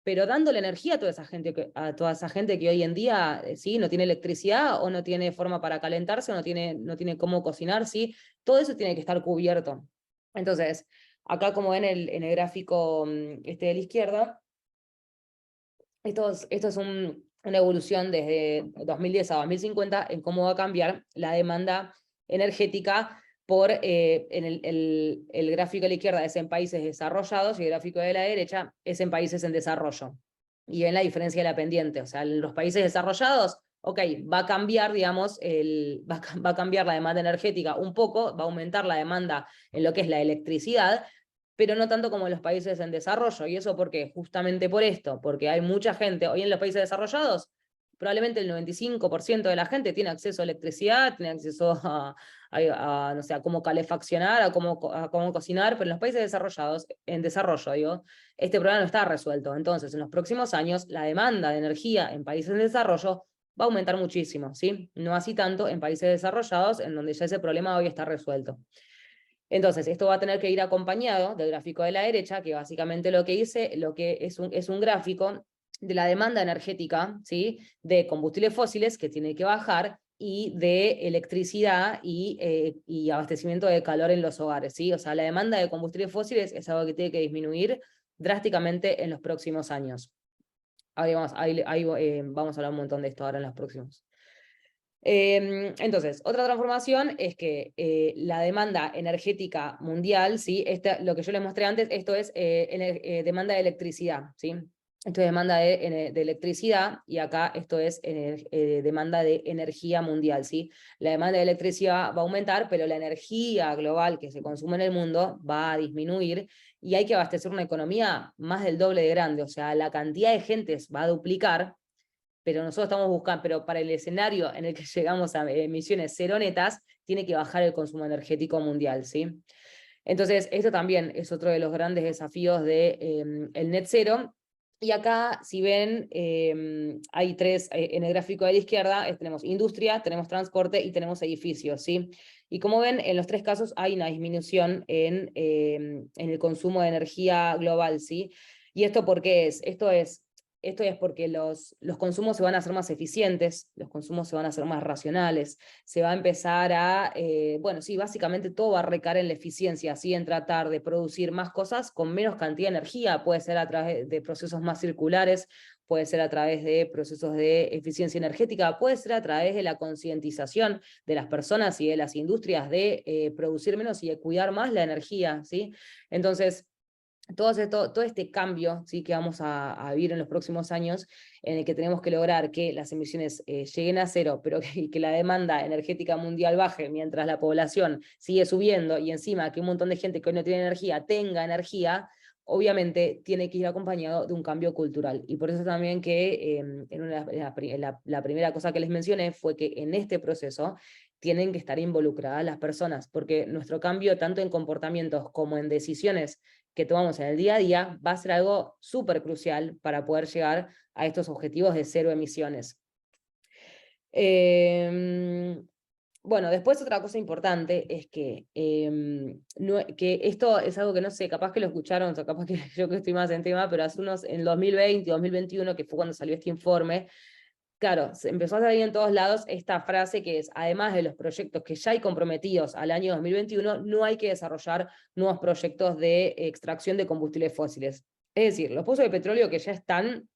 pero dándole energía a toda esa gente que hoy en día ¿sí? No tiene electricidad, o no tiene forma para calentarse, o no tiene cómo cocinar, ¿sí? Todo eso tiene que estar cubierto. Entonces, acá como ven en el gráfico de la izquierda, esto es una evolución desde 2010 a 2050 en cómo va a cambiar la demanda energética en el gráfico de la izquierda es en países desarrollados y el gráfico de la derecha es en países en desarrollo. Y ven la diferencia de la pendiente, o sea, en los países desarrollados, ok, va a cambiar, digamos, va a cambiar la demanda energética un poco, va a aumentar la demanda en lo que es la electricidad, pero no tanto como en los países en desarrollo. ¿Y eso por qué? Justamente por esto, porque hay mucha gente, hoy en los países desarrollados, probablemente el 95% de la gente tiene acceso a electricidad, tiene acceso no sé, a cómo calefaccionar, a cómo cocinar, pero en los países desarrollados, en desarrollo, digo, este problema no está resuelto. Entonces, en los próximos años, la demanda de energía en países en desarrollo va a aumentar muchísimo, ¿sí? No así tanto en países desarrollados, en donde ya ese problema hoy está resuelto. Entonces, esto va a tener que ir acompañado del gráfico de la derecha, que básicamente lo que es un gráfico de la demanda energética, ¿sí? De combustibles fósiles, que tiene que bajar, y de electricidad y abastecimiento de calor en los hogares, ¿sí? O sea, la demanda de combustibles fósiles es algo que tiene que disminuir drásticamente en los próximos años. Ahí vamos a hablar un montón de esto ahora en los próximos. Entonces, otra transformación es que la demanda energética mundial, ¿sí? Lo que yo les mostré antes, esto es demanda de electricidad, ¿sí? esto es demanda de electricidad, y acá esto es demanda de energía mundial, ¿sí? La demanda de electricidad va a aumentar, pero la energía global que se consume en el mundo va a disminuir, y hay que abastecer una economía más del doble de grande, o sea, la cantidad de gentes va a duplicar, pero nosotros estamos buscando, pero para el escenario en el que llegamos a emisiones cero netas, tiene que bajar el consumo energético mundial, ¿sí? Entonces, esto también es otro de los grandes desafíos del net zero. Y acá, si ven, hay tres, en el gráfico de la izquierda, tenemos industria, tenemos transporte y tenemos edificios, ¿sí? Y como ven, en los tres casos hay una disminución en el consumo de energía global, ¿sí? ¿Y esto por qué es? Esto es porque los consumos se van a hacer más eficientes, los consumos se van a hacer más racionales, se va a empezar a, bueno, sí, básicamente todo va a recaer en la eficiencia, ¿sí? En tratar de producir más cosas con menos cantidad de energía, puede ser a través de procesos más circulares, puede ser a través de procesos de eficiencia energética, puede ser a través de la concientización de las personas y de las industrias de producir menos y de cuidar más la energía, ¿sí? Entonces, todo este cambio, ¿sí? Que vamos a vivir en los próximos años, en el que tenemos que lograr que las emisiones lleguen a cero, pero que la demanda energética mundial baje mientras la población sigue subiendo, y encima que un montón de gente que hoy no tiene energía tenga energía, obviamente tiene que ir acompañado de un cambio cultural. Y por eso también que la primera cosa que les mencioné fue que en este proceso tienen que estar involucradas las personas, porque nuestro cambio, tanto en comportamientos como en decisiones que tomamos en el día a día, va a ser algo súper crucial para poder llegar a estos objetivos de cero emisiones. Bueno, después otra cosa importante es que, que esto es algo que no sé, capaz que lo escucharon, o capaz que yo que estoy más en tema, pero hace unos, en 2020, 2021, que fue cuando salió este informe, claro, se empezó a salir en todos lados esta frase que es, además de los proyectos que ya hay comprometidos al año 2021, no hay que desarrollar nuevos proyectos de extracción de combustibles fósiles. Es decir, los pozos de petróleo que ya están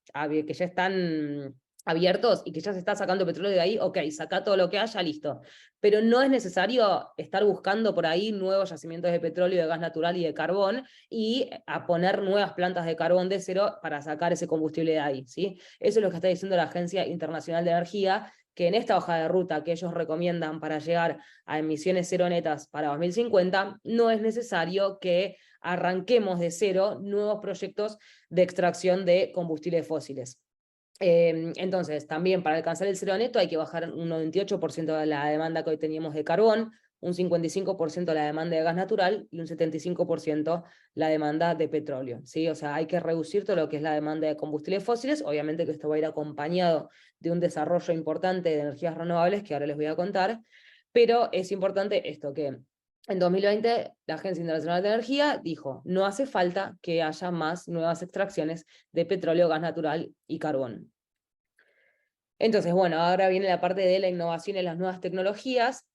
abiertos y que ya se está sacando petróleo de ahí, ok, saca todo lo que haya, listo. Pero no es necesario estar buscando por ahí nuevos yacimientos de petróleo, de gas natural y de carbón, y a poner nuevas plantas de carbón de cero para sacar ese combustible de ahí, ¿sí? Eso es lo que está diciendo la Agencia Internacional de Energía, que en esta hoja de ruta que ellos recomiendan para llegar a emisiones cero netas para 2050, no es necesario que arranquemos de cero nuevos proyectos de extracción de combustibles fósiles. Entonces, también para alcanzar el cero neto hay que bajar un 98% de la demanda que hoy teníamos de carbón, un 55% la demanda de gas natural y un 75% la demanda de petróleo, ¿sí? O sea, hay que reducir todo lo que es la demanda de combustibles fósiles, obviamente que esto va a ir acompañado de un desarrollo importante de energías renovables, que ahora les voy a contar, pero es importante esto, que en 2020 la Agencia Internacional de Energía dijo, no hace falta que haya más nuevas extracciones de petróleo, gas natural y carbón. Entonces, bueno, ahora viene la parte de la innovación y las nuevas tecnologías.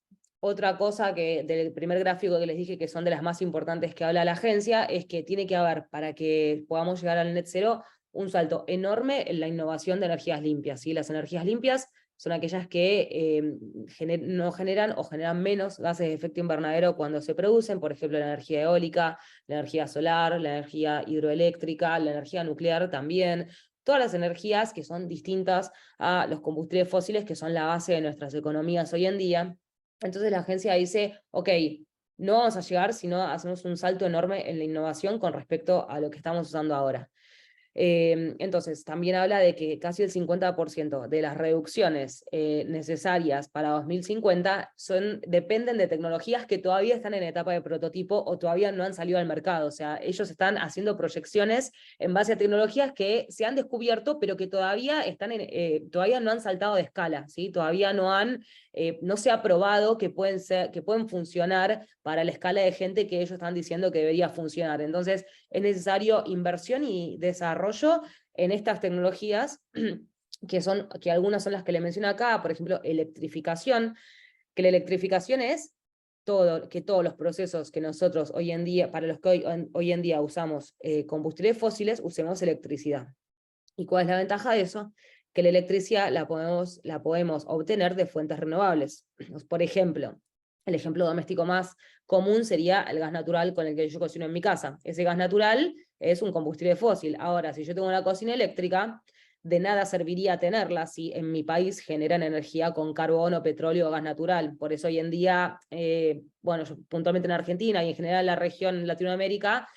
Otra cosa que del primer gráfico que les dije que son de las más importantes que habla la agencia es que tiene que haber, para que podamos llegar al net zero, un salto enorme en la innovación de energías limpias, ¿sí? Las energías limpias son aquellas que no generan o generan menos gases de efecto invernadero cuando se producen, por ejemplo, la energía eólica, la energía solar, la energía hidroeléctrica, la energía nuclear también, todas las energías que son distintas a los combustibles fósiles, que son la base de nuestras economías hoy en día. Entonces la agencia dice, ok, no vamos a llegar si no hacemos un salto enorme en la innovación con respecto a lo que estamos usando ahora. Entonces, también habla de que casi el 50% de las reducciones necesarias para 2050 dependen de tecnologías que todavía están en etapa de prototipo o todavía no han salido al mercado. O sea, ellos están haciendo proyecciones en base a tecnologías que se han descubierto, pero que todavía, todavía no han saltado de escala, ¿sí? Todavía no se ha probado que pueden funcionar para la escala de gente que ellos están diciendo que debería funcionar. Entonces, es necesario inversión y desarrollo en estas tecnologías, que algunas son las que le menciono acá, por ejemplo, electrificación, que la electrificación es que todos los procesos que nosotros hoy en día, para los que hoy en día usamos combustibles fósiles, usemos electricidad. ¿Y cuál es la ventaja de eso? Que la electricidad la podemos obtener de fuentes renovables. Por ejemplo, el ejemplo doméstico más común sería el gas natural con el que yo cocino en mi casa. Ese gas natural es un combustible fósil. Ahora, si yo tengo una cocina eléctrica, de nada serviría tenerla si en mi país generan energía con carbón o petróleo o gas natural. Por eso hoy en día, bueno, puntualmente en Argentina y en general en la región Latinoamérica,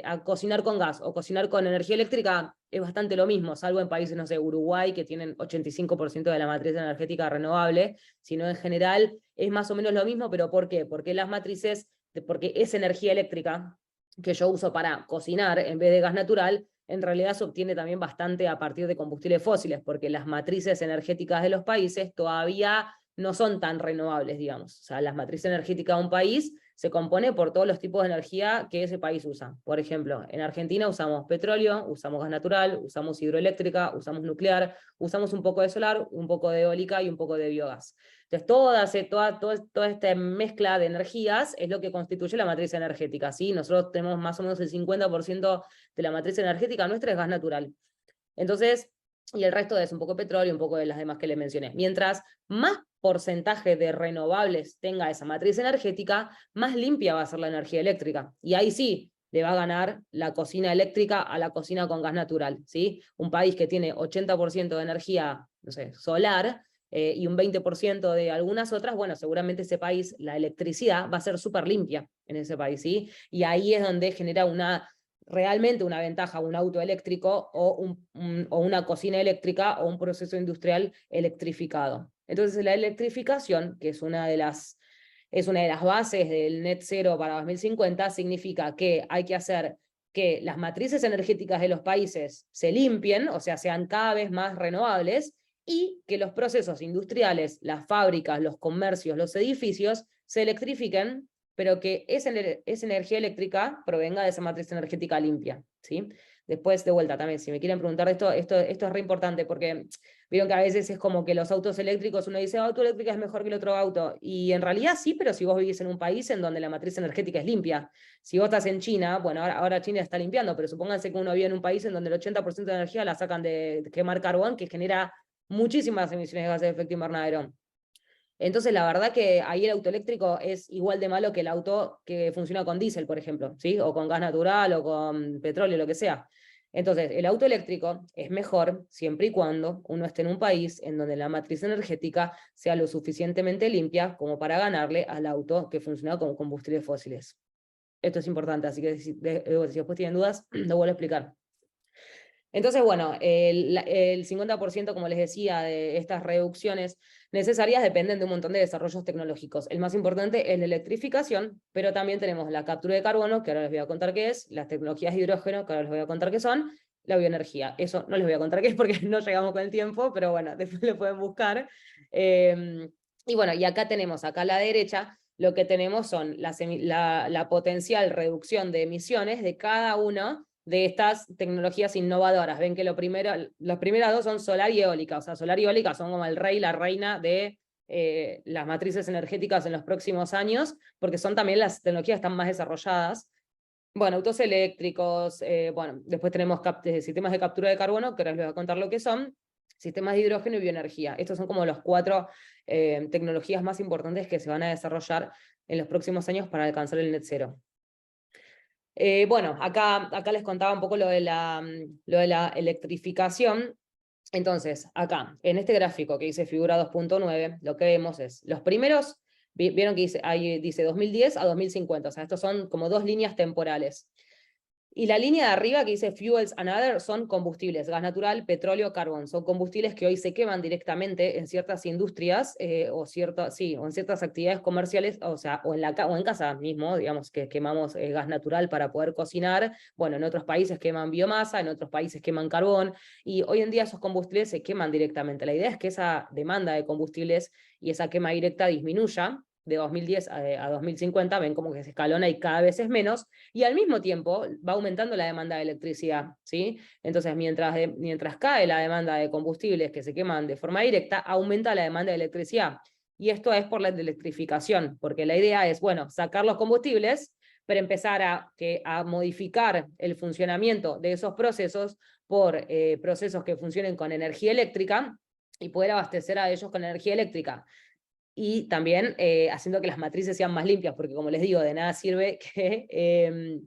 a cocinar con gas o cocinar con energía eléctrica es bastante lo mismo, salvo en países, no sé, Uruguay, que tienen 85% de la matriz energética renovable, sino en general es más o menos lo mismo, pero ¿por qué? Porque las matrices, porque esa energía eléctrica que yo uso para cocinar en vez de gas natural, en realidad se obtiene también bastante a partir de combustibles fósiles, porque las matrices energéticas de los países todavía no son tan renovables, digamos. O sea, las matrices energéticas de un país se compone por todos los tipos de energía que ese país usa. Por ejemplo, en Argentina usamos petróleo, usamos gas natural, usamos hidroeléctrica, usamos nuclear, usamos un poco de solar, un poco de eólica y un poco de biogás. Entonces, toda esta mezcla de energías es lo que constituye la matriz energética, ¿sí? Nosotros tenemos más o menos el 50% de la matriz energética nuestra es gas natural. Entonces, y el resto es un poco petróleo y un poco de las demás que les mencioné. Mientras más porcentaje de renovables tenga esa matriz energética, más limpia va a ser la energía eléctrica. Y ahí sí, le va a ganar la cocina eléctrica a la cocina con gas natural, ¿sí? Un país que tiene 80% de energía, no sé, solar, y un 20% de algunas otras, bueno, seguramente ese país, la electricidad va a ser súper limpia en ese país, ¿sí? Y ahí es donde genera realmente una ventaja un auto eléctrico o una cocina eléctrica o un proceso industrial electrificado. Entonces la electrificación, que es una de las bases del net zero para 2050, significa que hay que hacer que las matrices energéticas de los países se limpien, o sea, sean cada vez más renovables, y que los procesos industriales, las fábricas, los comercios, los edificios, se electrifiquen, pero que esa energía eléctrica provenga de esa matriz energética limpia, ¿sí? Después, de vuelta, también, si me quieren preguntar esto es re importante, porque vieron que a veces es como que los autos eléctricos, uno dice, auto eléctrico es mejor que el otro auto, y en realidad sí, pero si vos vivís en un país en donde la matriz energética es limpia. Si vos estás en China, bueno, ahora China está limpiando, pero supónganse que uno vive en un país en donde el 80% de energía la sacan de quemar carbón, que genera muchísimas emisiones de gases de efecto invernadero. Entonces, la verdad que ahí el auto eléctrico es igual de malo que el auto que funciona con diésel, por ejemplo, ¿sí? O con gas natural o con petróleo, lo que sea. Entonces, el auto eléctrico es mejor siempre y cuando uno esté en un país en donde la matriz energética sea lo suficientemente limpia como para ganarle al auto que funciona con combustibles fósiles. Esto es importante, así que si después tienen dudas, lo vuelvo a explicar. Entonces, bueno, el 50%, como les decía, de estas reducciones necesarias dependen de un montón de desarrollos tecnológicos. El más importante es la electrificación, pero también tenemos la captura de carbono, que ahora les voy a contar qué es, las tecnologías de hidrógeno, que ahora les voy a contar qué son, la bioenergía. Eso no les voy a contar qué es porque no llegamos con el tiempo, pero bueno, después lo pueden buscar. Y bueno, y acá tenemos, acá a la derecha, lo que tenemos son la potencial reducción de emisiones de cada uno de estas tecnologías innovadoras. Ven que las primeras dos son solar y eólica, o sea, solar y eólica son como el rey y la reina de las matrices energéticas en los próximos años, porque son también las tecnologías que están más desarrolladas. Bueno, autos eléctricos, bueno, después tenemos sistemas de captura de carbono, que ahora les voy a contar lo que son, sistemas de hidrógeno y bioenergía. Estos son como los 4 tecnologías más importantes que se van a desarrollar en los próximos años para alcanzar el net zero. Bueno, acá les contaba un poco lo de la electrificación. Entonces, acá, en este gráfico que dice figura 2.9, lo que vemos es, los primeros, vieron que dice 2010 a 2050, o sea, estos son como 2 líneas temporales. Y la línea de arriba que dice Fuels and Other son combustibles, gas natural, petróleo, carbón. Son combustibles que hoy se queman directamente en ciertas industrias o en ciertas actividades comerciales, o sea, o en casa mismo, digamos, que quemamos gas natural para poder cocinar. Bueno, en otros países queman biomasa, en otros países queman carbón, y hoy en día esos combustibles se queman directamente. La idea es que esa demanda de combustibles y esa quema directa disminuya de 2010 a 2050, ven como que se escalona y cada vez es menos, y al mismo tiempo va aumentando la demanda de electricidad, ¿sí? Entonces, mientras cae la demanda de combustibles que se queman de forma directa, aumenta la demanda de electricidad. Y esto es por la electrificación, porque la idea es, bueno, sacar los combustibles, pero empezar a modificar el funcionamiento de esos procesos por procesos que funcionen con energía eléctrica y poder abastecer a ellos con energía eléctrica. Y también haciendo que las matrices sean más limpias, porque como les digo, de nada sirve que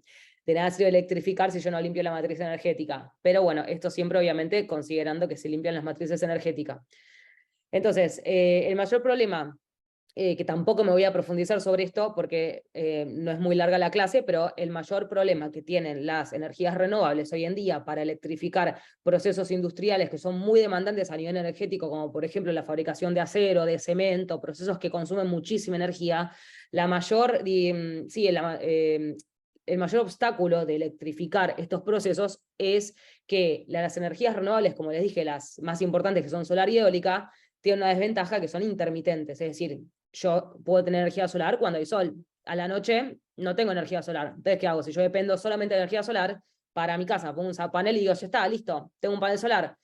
de nada sirve electrificar si yo no limpio la matriz energética. Pero bueno, esto siempre obviamente considerando que se limpian las matrices energéticas. Entonces, el mayor problema, que tampoco me voy a profundizar sobre esto porque no es muy larga la clase, pero el mayor problema que tienen las energías renovables hoy en día para electrificar procesos industriales que son muy demandantes a nivel energético, como por ejemplo la fabricación de acero, de cemento, procesos que consumen muchísima energía, el mayor obstáculo de electrificar estos procesos es que las energías renovables, como les dije, las más importantes que son solar y eólica, tienen una desventaja que son intermitentes, es decir, yo puedo tener energía solar cuando hay sol. A la noche no tengo energía solar. Entonces, ¿qué hago? Si yo dependo solamente de energía solar, para mi casa pongo un panel y digo, ya está, listo, tengo un panel solar.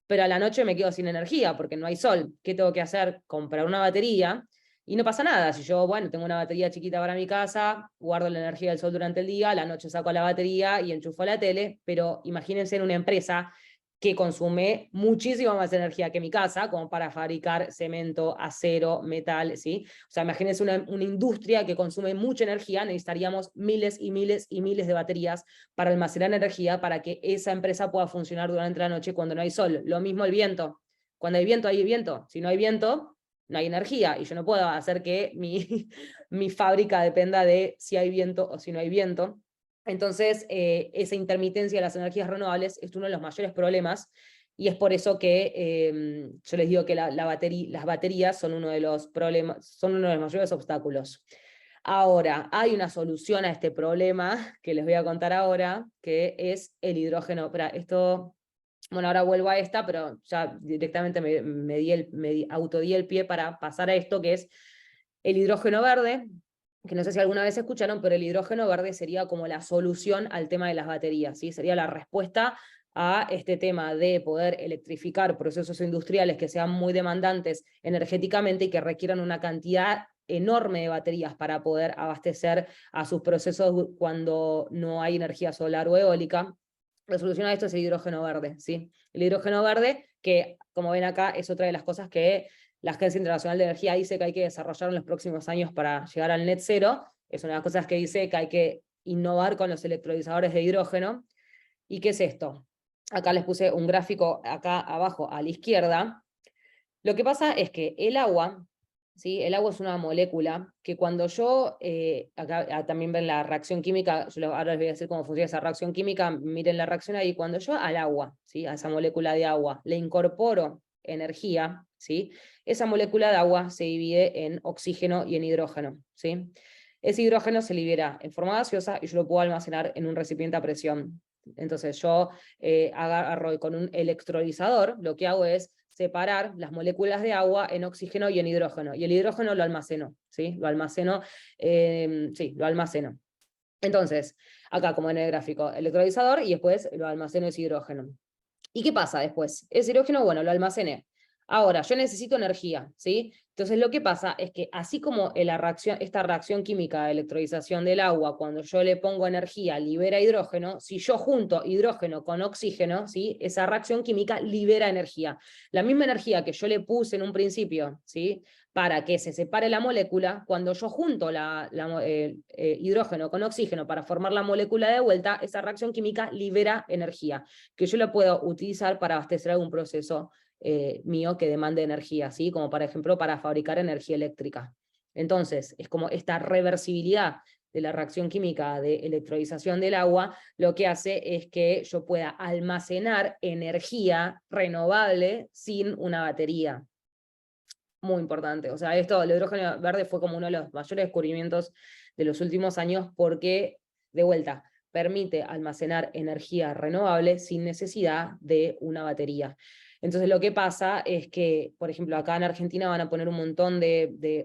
Pero a la noche me quedo sin energía porque no hay sol. ¿Qué tengo que hacer? Comprar una batería y no pasa nada. Si yo, bueno, tengo una batería chiquita para mi casa, guardo la energía del sol durante el día, a la noche saco la batería y enchufo la tele, pero imagínense en una empresa que consume muchísimo más energía que mi casa, como para fabricar cemento, acero, metal, ¿sí? O sea, imagínense una industria que consume mucha energía, necesitaríamos miles y miles y miles de baterías para almacenar energía para que esa empresa pueda funcionar durante la noche cuando no hay sol. Lo mismo el viento. Cuando hay viento, hay viento. Si no hay viento, no hay energía. Y yo no puedo hacer que mi fábrica dependa de si hay viento o si no hay viento. Entonces, esa intermitencia de las energías renovables es uno de los mayores problemas, y es por eso que yo les digo que las baterías son uno de los problemas, son uno de los mayores obstáculos. Ahora, hay una solución a este problema que les voy a contar ahora, que es el hidrógeno. Pero esto, bueno, ahora vuelvo a esta, pero ya directamente me autodí el pie para pasar a esto, que es el hidrógeno verde, que no sé si alguna vez escucharon, pero el hidrógeno verde sería como la solución al tema de las baterías, ¿sí? Sería la respuesta a este tema de poder electrificar procesos industriales que sean muy demandantes energéticamente y que requieran una cantidad enorme de baterías para poder abastecer a sus procesos cuando no hay energía solar o eólica. La solución a esto es el hidrógeno verde, ¿sí? El hidrógeno verde, que como ven acá, es otra de las cosas que la Agencia Internacional de Energía dice que hay que desarrollar en los próximos años para llegar al net cero. Es una de las cosas que dice que hay que innovar con los electrolizadores de hidrógeno. ¿Y qué es esto? Acá les puse un gráfico acá abajo a la izquierda. Lo que pasa es que el agua, ¿sí? El agua es una molécula que cuando yo, acá también ven la reacción química, ahora les voy a decir cómo funciona esa reacción química, miren la reacción ahí, cuando yo al agua, ¿sí? A esa molécula de agua, le incorporo energía, ¿sí? Esa molécula de agua se divide en oxígeno y en hidrógeno, ¿sí? Ese hidrógeno se libera en forma gaseosa y yo lo puedo almacenar en un recipiente a presión. Entonces yo agarro con un electrolizador, lo que hago es separar las moléculas de agua en oxígeno y en hidrógeno, y el hidrógeno lo almaceno, ¿sí? Lo almaceno. Entonces, acá como en el gráfico, electrolizador, y después lo almaceno ese hidrógeno. ¿Y qué pasa después? Ese hidrógeno, bueno, lo almacené. Ahora, yo necesito energía, ¿sí? Entonces lo que pasa es que así como esta reacción química de electrolización del agua, cuando yo le pongo energía, libera hidrógeno, si yo junto hidrógeno con oxígeno, ¿sí? Esa reacción química libera energía. La misma energía que yo le puse en un principio, ¿sí? Para que se separe la molécula, cuando yo junto hidrógeno con oxígeno para formar la molécula de vuelta, esa reacción química libera energía, que yo la puedo utilizar para abastecer algún proceso mío que demande energía, ¿sí? Como por ejemplo para fabricar energía eléctrica. Entonces, es como esta reversibilidad de la reacción química de electrolización del agua, lo que hace es que yo pueda almacenar energía renovable sin una batería. Muy importante. O sea, el hidrógeno verde fue como uno de los mayores descubrimientos de los últimos años porque, de vuelta, permite almacenar energía renovable sin necesidad de una batería. Entonces lo que pasa es que, por ejemplo, acá en Argentina van a poner un montón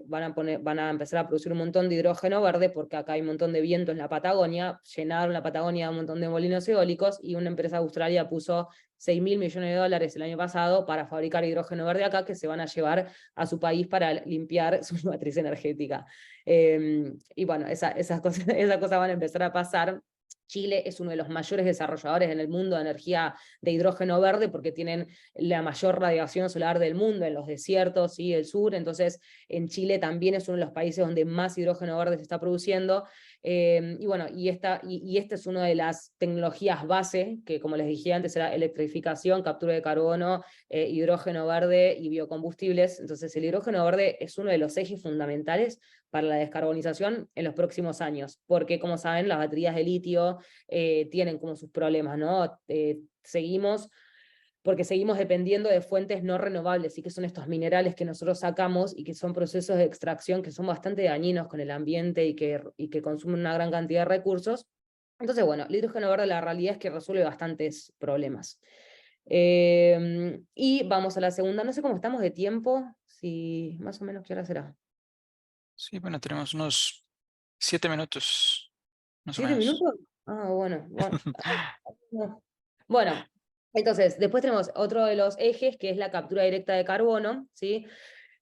van a empezar a producir un montón de hidrógeno verde porque acá hay un montón de viento en la Patagonia, llenaron la Patagonia de un montón de molinos eólicos y una empresa de Australia puso $6.000 millones el año pasado para fabricar hidrógeno verde acá que se van a llevar a su país para limpiar su matriz energética. Y bueno, esas cosas van a empezar a pasar. Chile es uno de los mayores desarrolladores en el mundo de energía de hidrógeno verde porque tienen la mayor radiación solar del mundo en los desiertos y el sur, entonces en Chile también es uno de los países donde más hidrógeno verde se está produciendo, Y bueno, esta es una de las tecnologías base, que como les dije antes era electrificación, captura de carbono, hidrógeno verde y biocombustibles. Entonces el hidrógeno verde es uno de los ejes fundamentales para la descarbonización en los próximos años, porque como saben las baterías de litio tienen como sus problemas, ¿no? Porque seguimos dependiendo de fuentes no renovables, y que son estos minerales que nosotros sacamos y que son procesos de extracción que son bastante dañinos con el ambiente y que consumen una gran cantidad de recursos. Entonces, bueno, el hidrógeno verde la realidad es que resuelve bastantes problemas. Y vamos a la segunda, no sé cómo estamos de tiempo, si más o menos qué hora será. Sí, bueno, tenemos unos 7 minutos, más o ¿7 menos. minutos? Ah, bueno. Bueno, entonces, después tenemos otro de los ejes, que es la captura directa de carbono, ¿sí?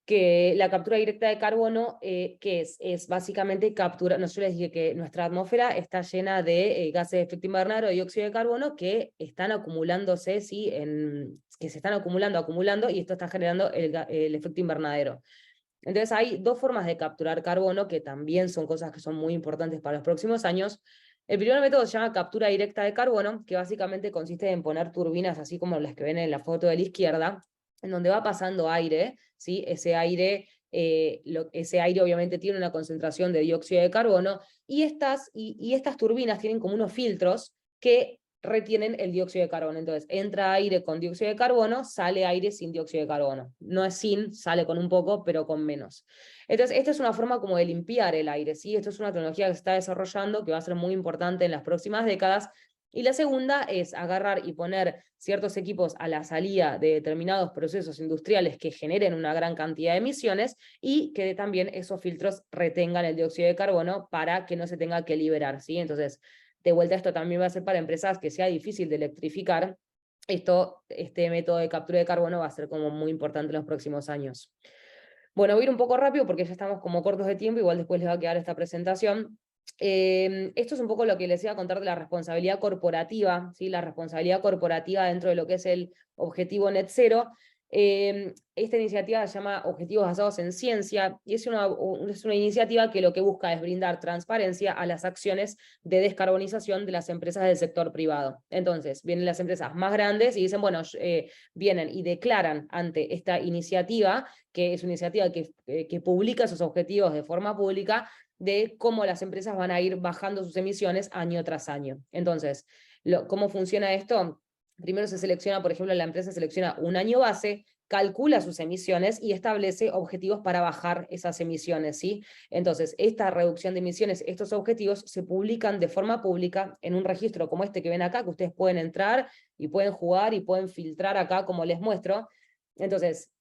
Que la captura directa de carbono, ¿qué es? Es básicamente captura, no, yo les dije que nuestra atmósfera está llena de gases de efecto invernadero, dióxido de carbono, que están acumulándose, ¿sí? Que se están acumulando, y esto está generando el efecto invernadero. Entonces hay dos formas de capturar carbono, que también son cosas que son muy importantes para los próximos años. El primer método se llama captura directa de carbono, que básicamente consiste en poner turbinas, así como las que ven en la foto de la izquierda, en donde va pasando aire, ¿sí? Ese aire obviamente tiene una concentración de dióxido de carbono, y estas turbinas tienen como unos filtros que retienen el dióxido de carbono. Entonces, entra aire con dióxido de carbono, sale aire sin dióxido de carbono. No es sin, sale con un poco, pero con menos. Entonces, esta es una forma como de limpiar el aire, ¿sí? Esto es una tecnología que se está desarrollando, que va a ser muy importante en las próximas décadas. Y la segunda es agarrar y poner ciertos equipos a la salida de determinados procesos industriales que generen una gran cantidad de emisiones, y que también esos filtros retengan el dióxido de carbono para que no se tenga que liberar, ¿sí? Entonces, de vuelta, esto también va a ser para empresas que sea difícil de electrificar. Este método de captura de carbono va a ser como muy importante en los próximos años. Bueno, voy a ir un poco rápido porque ya estamos como cortos de tiempo, igual después les va a quedar esta presentación. Esto es un poco lo que les iba a contar de la responsabilidad corporativa, ¿sí? La responsabilidad corporativa dentro de lo que es el objetivo net zero. Esta iniciativa se llama Objetivos Basados en Ciencia, y es una iniciativa que lo que busca es brindar transparencia a las acciones de descarbonización de las empresas del sector privado. Entonces, vienen las empresas más grandes y dicen, bueno, vienen y declaran ante esta iniciativa, que es una iniciativa que publica esos objetivos de forma pública, de cómo las empresas van a ir bajando sus emisiones año tras año. Entonces, ¿cómo funciona esto? Primero se selecciona, por ejemplo, la empresa selecciona un año base, calcula sus emisiones y establece objetivos para bajar esas emisiones, ¿sí? Entonces, esta reducción de emisiones, estos objetivos se publican de forma pública en un registro como este que ven acá, que ustedes pueden entrar y pueden jugar y pueden filtrar acá como les muestro. Entonces,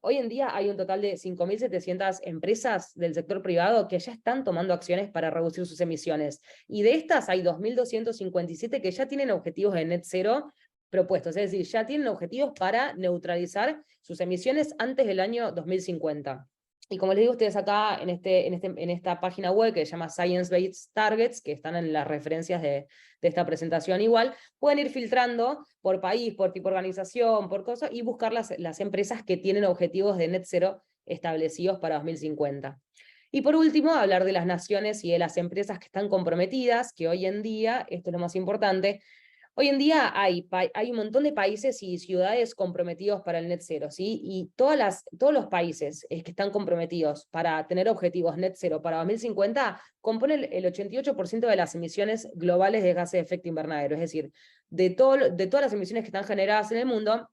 hoy en día hay un total de 5.700 empresas del sector privado que ya están tomando acciones para reducir sus emisiones. Y de estas hay 2.257 que ya tienen objetivos de net zero propuestos, es decir, ya tienen objetivos para neutralizar sus emisiones antes del año 2050. Y como les digo, ustedes acá en esta página web que se llama Science Based Targets, que están en las referencias de esta presentación igual, pueden ir filtrando por país, por tipo de organización, por cosas, y buscar las empresas que tienen objetivos de net zero establecidos para 2050. Y por último, hablar de las naciones y de las empresas que están comprometidas, que hoy en día, esto es lo más importante, hoy en día hay un montón de países y ciudades comprometidos para el net zero, ¿sí? Y todos los países que están comprometidos para tener objetivos net zero para 2050 componen el 88% de las emisiones globales de gases de efecto invernadero. Es decir, de todas las emisiones que están generadas en el mundo,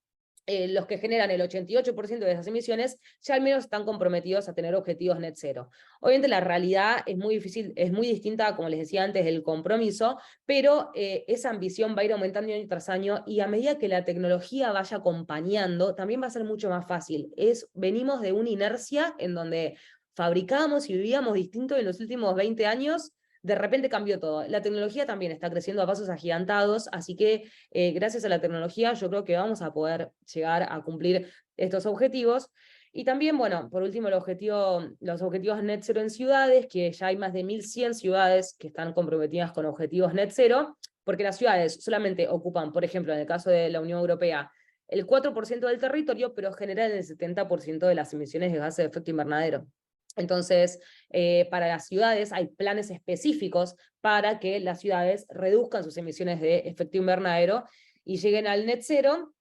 los que generan el 88% de esas emisiones ya al menos están comprometidos a tener objetivos net zero. Obviamente la realidad es muy difícil, es muy distinta, como les decía antes, del compromiso, pero esa ambición va a ir aumentando año tras año, y a medida que la tecnología vaya acompañando, también va a ser mucho más fácil. Venimos de una inercia en donde fabricábamos y vivíamos distinto en los últimos 20 años, de repente cambió todo. La tecnología también está creciendo a pasos agigantados, así que gracias a la tecnología yo creo que vamos a poder llegar a cumplir estos objetivos. Y también, bueno, por último, los objetivos net zero en ciudades, que ya hay más de 1.100 ciudades que están comprometidas con objetivos net zero, porque las ciudades solamente ocupan, por ejemplo, en el caso de la Unión Europea, el 4% del territorio, pero generan el 70% de las emisiones de gases de efecto invernadero. Entonces, para las ciudades hay planes específicos para que las ciudades reduzcan sus emisiones de efecto invernadero y lleguen al net cero,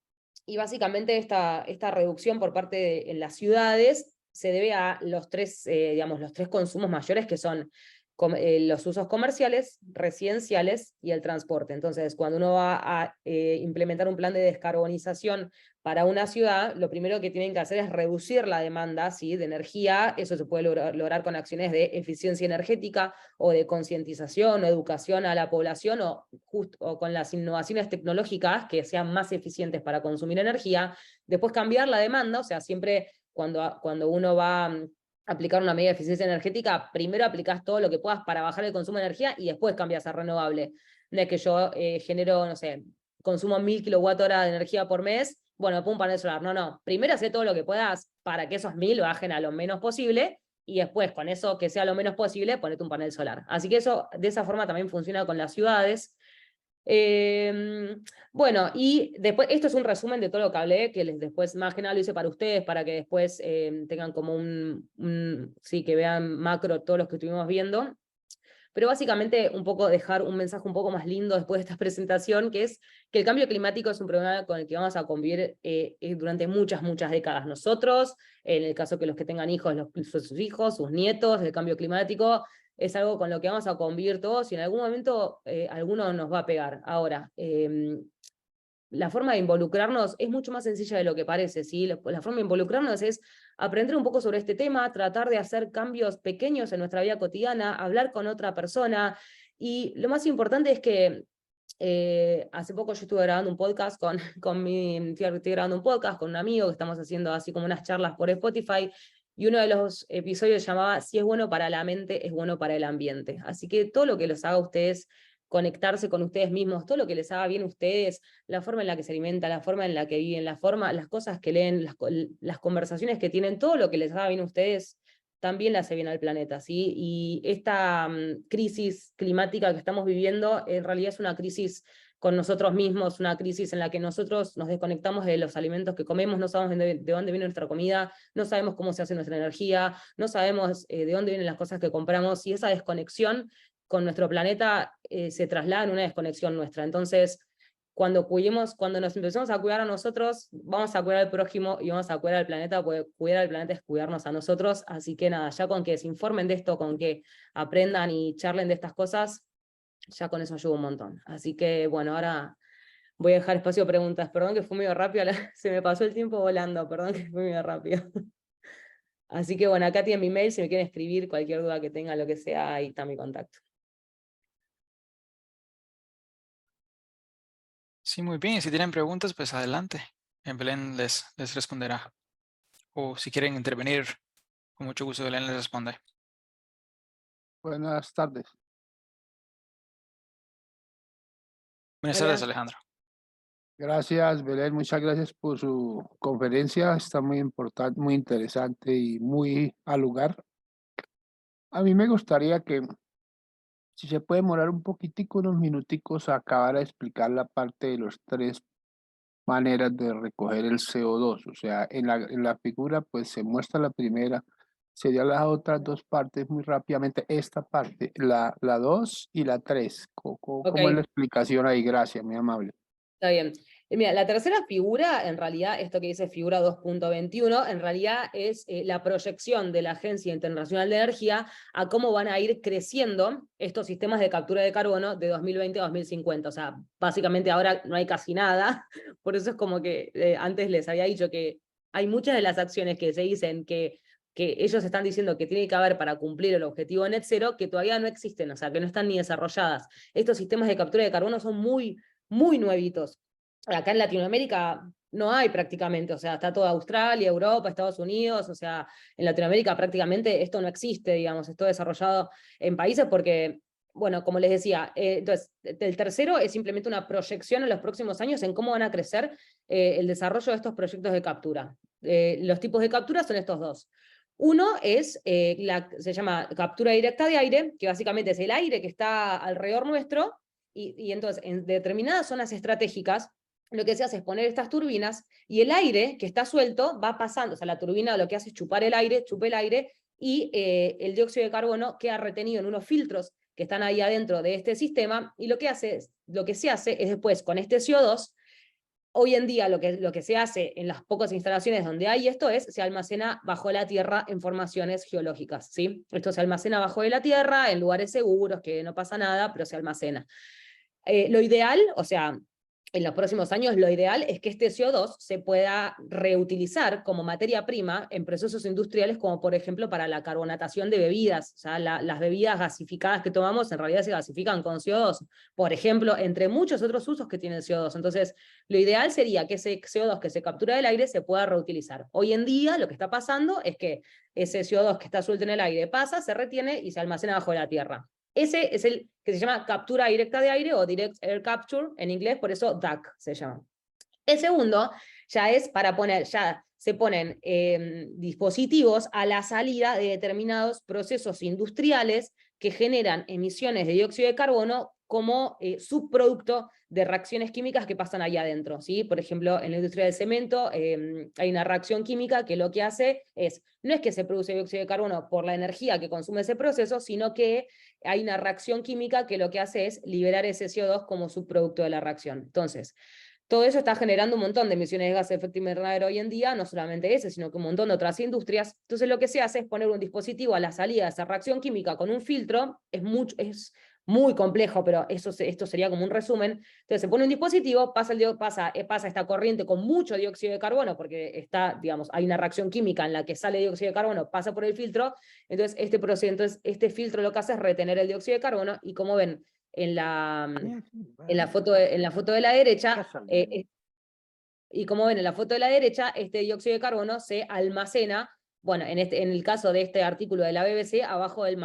y básicamente esta reducción por parte en las ciudades se debe a los tres consumos mayores, que son los usos comerciales, residenciales y el transporte. Entonces, cuando uno va a implementar un plan de descarbonización para una ciudad, lo primero que tienen que hacer es reducir la demanda, ¿sí?, de energía. Eso se puede lograr con acciones de eficiencia energética o de concientización o educación a la población, o con las innovaciones tecnológicas que sean más eficientes para consumir energía. Después cambiar la demanda, o sea, siempre cuando uno va a aplicar una medida de eficiencia energética, primero aplicás todo lo que puedas para bajar el consumo de energía y después cambias a renovable. No es que yo genero, no sé, consumo 1000 kWh de energía por mes, bueno, pongo un panel solar. No. Primero hace todo lo que puedas para que esos 1000 bajen a lo menos posible, y después, con eso que sea lo menos posible, ponete un panel solar. Así que eso, de esa forma también funciona con las ciudades. Bueno, y después, esto es un resumen de todo lo que hablé, que después más que nada lo hice para ustedes, para que después tengan como sí, que vean macro todos los que estuvimos viendo. Pero básicamente un poco dejar un mensaje un poco más lindo después de esta presentación, que es que el cambio climático es un problema con el que vamos a convivir durante muchas décadas. Nosotros, en el caso que los que tengan hijos, sus hijos, sus nietos, el cambio climático es algo con lo que vamos a convivir todos, y en algún momento alguno nos va a pegar. Ahora, la forma de involucrarnos es mucho más sencilla de lo que parece, ¿sí? La forma de involucrarnos es aprender un poco sobre este tema, tratar de hacer cambios pequeños en nuestra vida cotidiana, hablar con otra persona, y lo más importante es que hace poco yo estuve grabando un podcast estoy grabando un podcast con un amigo, que estamos haciendo así como unas charlas por Spotify, y uno de los episodios llamaba "Si es bueno para la mente, es bueno para el ambiente". Así que todo lo que los haga a ustedes conectarse con ustedes mismos, todo lo que les haga bien a ustedes, la forma en la que se alimentan, la forma en la que viven, las cosas que leen, las conversaciones que tienen, todo lo que les haga bien a ustedes, también le hace bien al planeta, ¿sí? Y esta crisis climática que estamos viviendo, en realidad es una crisis con nosotros mismos, una crisis en la que nosotros nos desconectamos de los alimentos que comemos, no sabemos de dónde viene nuestra comida, no sabemos cómo se hace nuestra energía, no sabemos de dónde vienen las cosas que compramos, y esa desconexión con nuestro planeta se traslada en una desconexión nuestra. Entonces, cuando nos empecemos a cuidar a nosotros, vamos a cuidar al prójimo y vamos a cuidar al planeta, porque cuidar al planeta es cuidarnos a nosotros. Así que nada, ya con que se informen de esto, con que aprendan y charlen de estas cosas, ya con eso ayuda un montón. Así que bueno, ahora voy a dejar espacio a preguntas. Perdón que fue medio rápido, se me pasó el tiempo volando, perdón que fue medio rápido. Así que bueno, acá tienen mi mail, si me quieren escribir cualquier duda que tengan, lo que sea, ahí está mi contacto. Sí, muy bien. Y si tienen preguntas, pues adelante. Belén les responderá. O si quieren intervenir, con mucho gusto Belén les responde. Buenas tardes. Buenas tardes, Alejandro. Gracias, Belén. Muchas gracias por su conferencia. Está muy importante, muy interesante y muy al lugar. A mí me gustaría que, si se puede demorar un poquitico, unos minuticos, a acabar de explicar la parte de los 3 maneras de recoger el CO2. O sea, en la figura pues se muestra la primera, sería las otras 2 partes muy rápidamente. Esta parte, la 2 y la 3. ¿Cómo es la explicación ahí? Gracias, muy amable. Está bien. Mira, la tercera figura, en realidad, esto que dice figura 2.21, en realidad es la proyección de la Agencia Internacional de Energía a cómo van a ir creciendo estos sistemas de captura de carbono de 2020 a 2050. O sea, básicamente ahora no hay casi nada, por eso es como que antes les había dicho que hay muchas de las acciones que se dicen que ellos están diciendo que tiene que haber para cumplir el objetivo net cero, que todavía no existen, o sea, que no están ni desarrolladas. Estos sistemas de captura de carbono son muy nuevitos. Acá en Latinoamérica no hay prácticamente, o sea, está toda Australia, Europa, Estados Unidos, o sea, en Latinoamérica prácticamente esto no existe, digamos, es todo desarrollado en países porque, bueno, como les decía, entonces, el tercero es simplemente una proyección en los próximos años en cómo van a crecer el desarrollo de estos proyectos de captura. Los tipos de captura son estos dos. Uno es, se llama captura directa de aire, que básicamente es el aire que está alrededor nuestro, y entonces en determinadas zonas estratégicas lo que se hace es poner estas turbinas y el aire que está suelto va pasando, o sea, la turbina lo que hace es chupar el aire, chupa el aire y el dióxido de carbono queda retenido en unos filtros que están ahí adentro de este sistema, y lo que se hace es después, con este CO2, hoy en día lo que se hace en las pocas instalaciones donde hay esto se almacena bajo la tierra en formaciones geológicas, ¿sí? Esto se almacena bajo de la tierra, en lugares seguros, que no pasa nada, pero se almacena. Lo ideal, o sea, en los próximos años, lo ideal es que este CO2 se pueda reutilizar como materia prima en procesos industriales, como por ejemplo para la carbonatación de bebidas. O sea, las bebidas gasificadas que tomamos en realidad se gasifican con CO2, por ejemplo, entre muchos otros usos que tiene el CO2. Entonces, lo ideal sería que ese CO2 que se captura del aire se pueda reutilizar. Hoy en día lo que está pasando es que ese CO2 que está suelto en el aire pasa, se retiene y se almacena bajo la tierra. Ese es el que se llama captura directa de aire o Direct Air Capture en inglés, por eso DAC se llama. El segundo ya es para poner, ya se ponen dispositivos a la salida de determinados procesos industriales que generan emisiones de dióxido de carbono como subproducto de reacciones químicas que pasan ahí adentro, ¿sí? Por ejemplo, en la industria del cemento hay una reacción química que lo que hace no es que se produce dióxido de carbono por la energía que consume ese proceso, sino que hay una reacción química que lo que hace es liberar ese CO2 como subproducto de la reacción. Entonces, todo eso está generando un montón de emisiones de gases de efecto invernadero hoy en día, no solamente ese, sino que un montón de otras industrias. Entonces lo que se hace es poner un dispositivo a la salida de esa reacción química con un filtro, es muy complejo, pero esto sería como un resumen. Entonces se pone un dispositivo, pasa esta corriente con mucho dióxido de carbono, porque digamos, hay una reacción química en la que sale dióxido de carbono, pasa por el filtro, entonces este filtro lo que hace es retener el dióxido de carbono, y como ven, en la foto de la derecha, y como ven en la foto de la derecha, este dióxido de carbono se almacena, bueno, en el caso de este artículo de la BBC, abajo del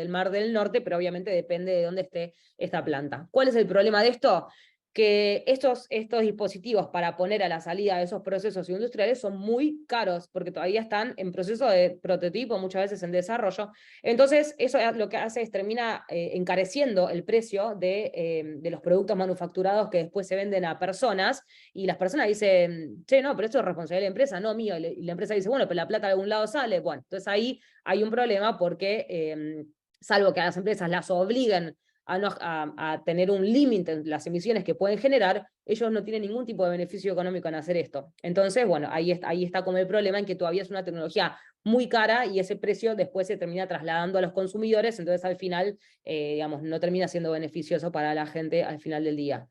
Mar del Norte, pero obviamente depende de dónde esté esta planta. ¿Cuál es el problema de esto? Que estos dispositivos para poner a la salida de esos procesos industriales son muy caros, porque todavía están en proceso de prototipo, muchas veces en desarrollo. Entonces, eso lo que hace es termina encareciendo el precio de los productos manufacturados que después se venden a personas, y las personas dicen, che, no, pero esto es responsabilidad de la empresa, no mío, y la empresa dice, bueno, pero la plata de algún lado sale. Bueno, entonces ahí hay un problema porque, salvo que a las empresas las obliguen a tener un límite en las emisiones que pueden generar, ellos no tienen ningún tipo de beneficio económico en hacer esto. Entonces, bueno, ahí está como el problema, en que todavía es una tecnología muy cara y ese precio después se termina trasladando a los consumidores, entonces al final, digamos, no termina siendo beneficioso para la gente al final del día.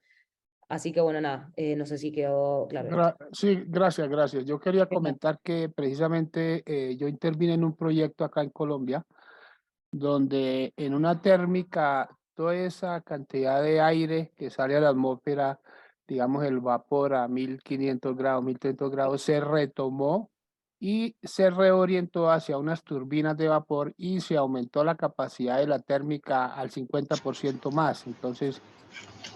Así que bueno, nada, no sé si quedó claro. Sí, gracias. Yo quería comentar que precisamente yo intervine en un proyecto acá en Colombia, donde en una térmica toda esa cantidad de aire que sale a la atmósfera, digamos el vapor a 1500 grados, 1300 grados, se retomó y se reorientó hacia unas turbinas de vapor y se aumentó la capacidad de la térmica al 50% más. Entonces,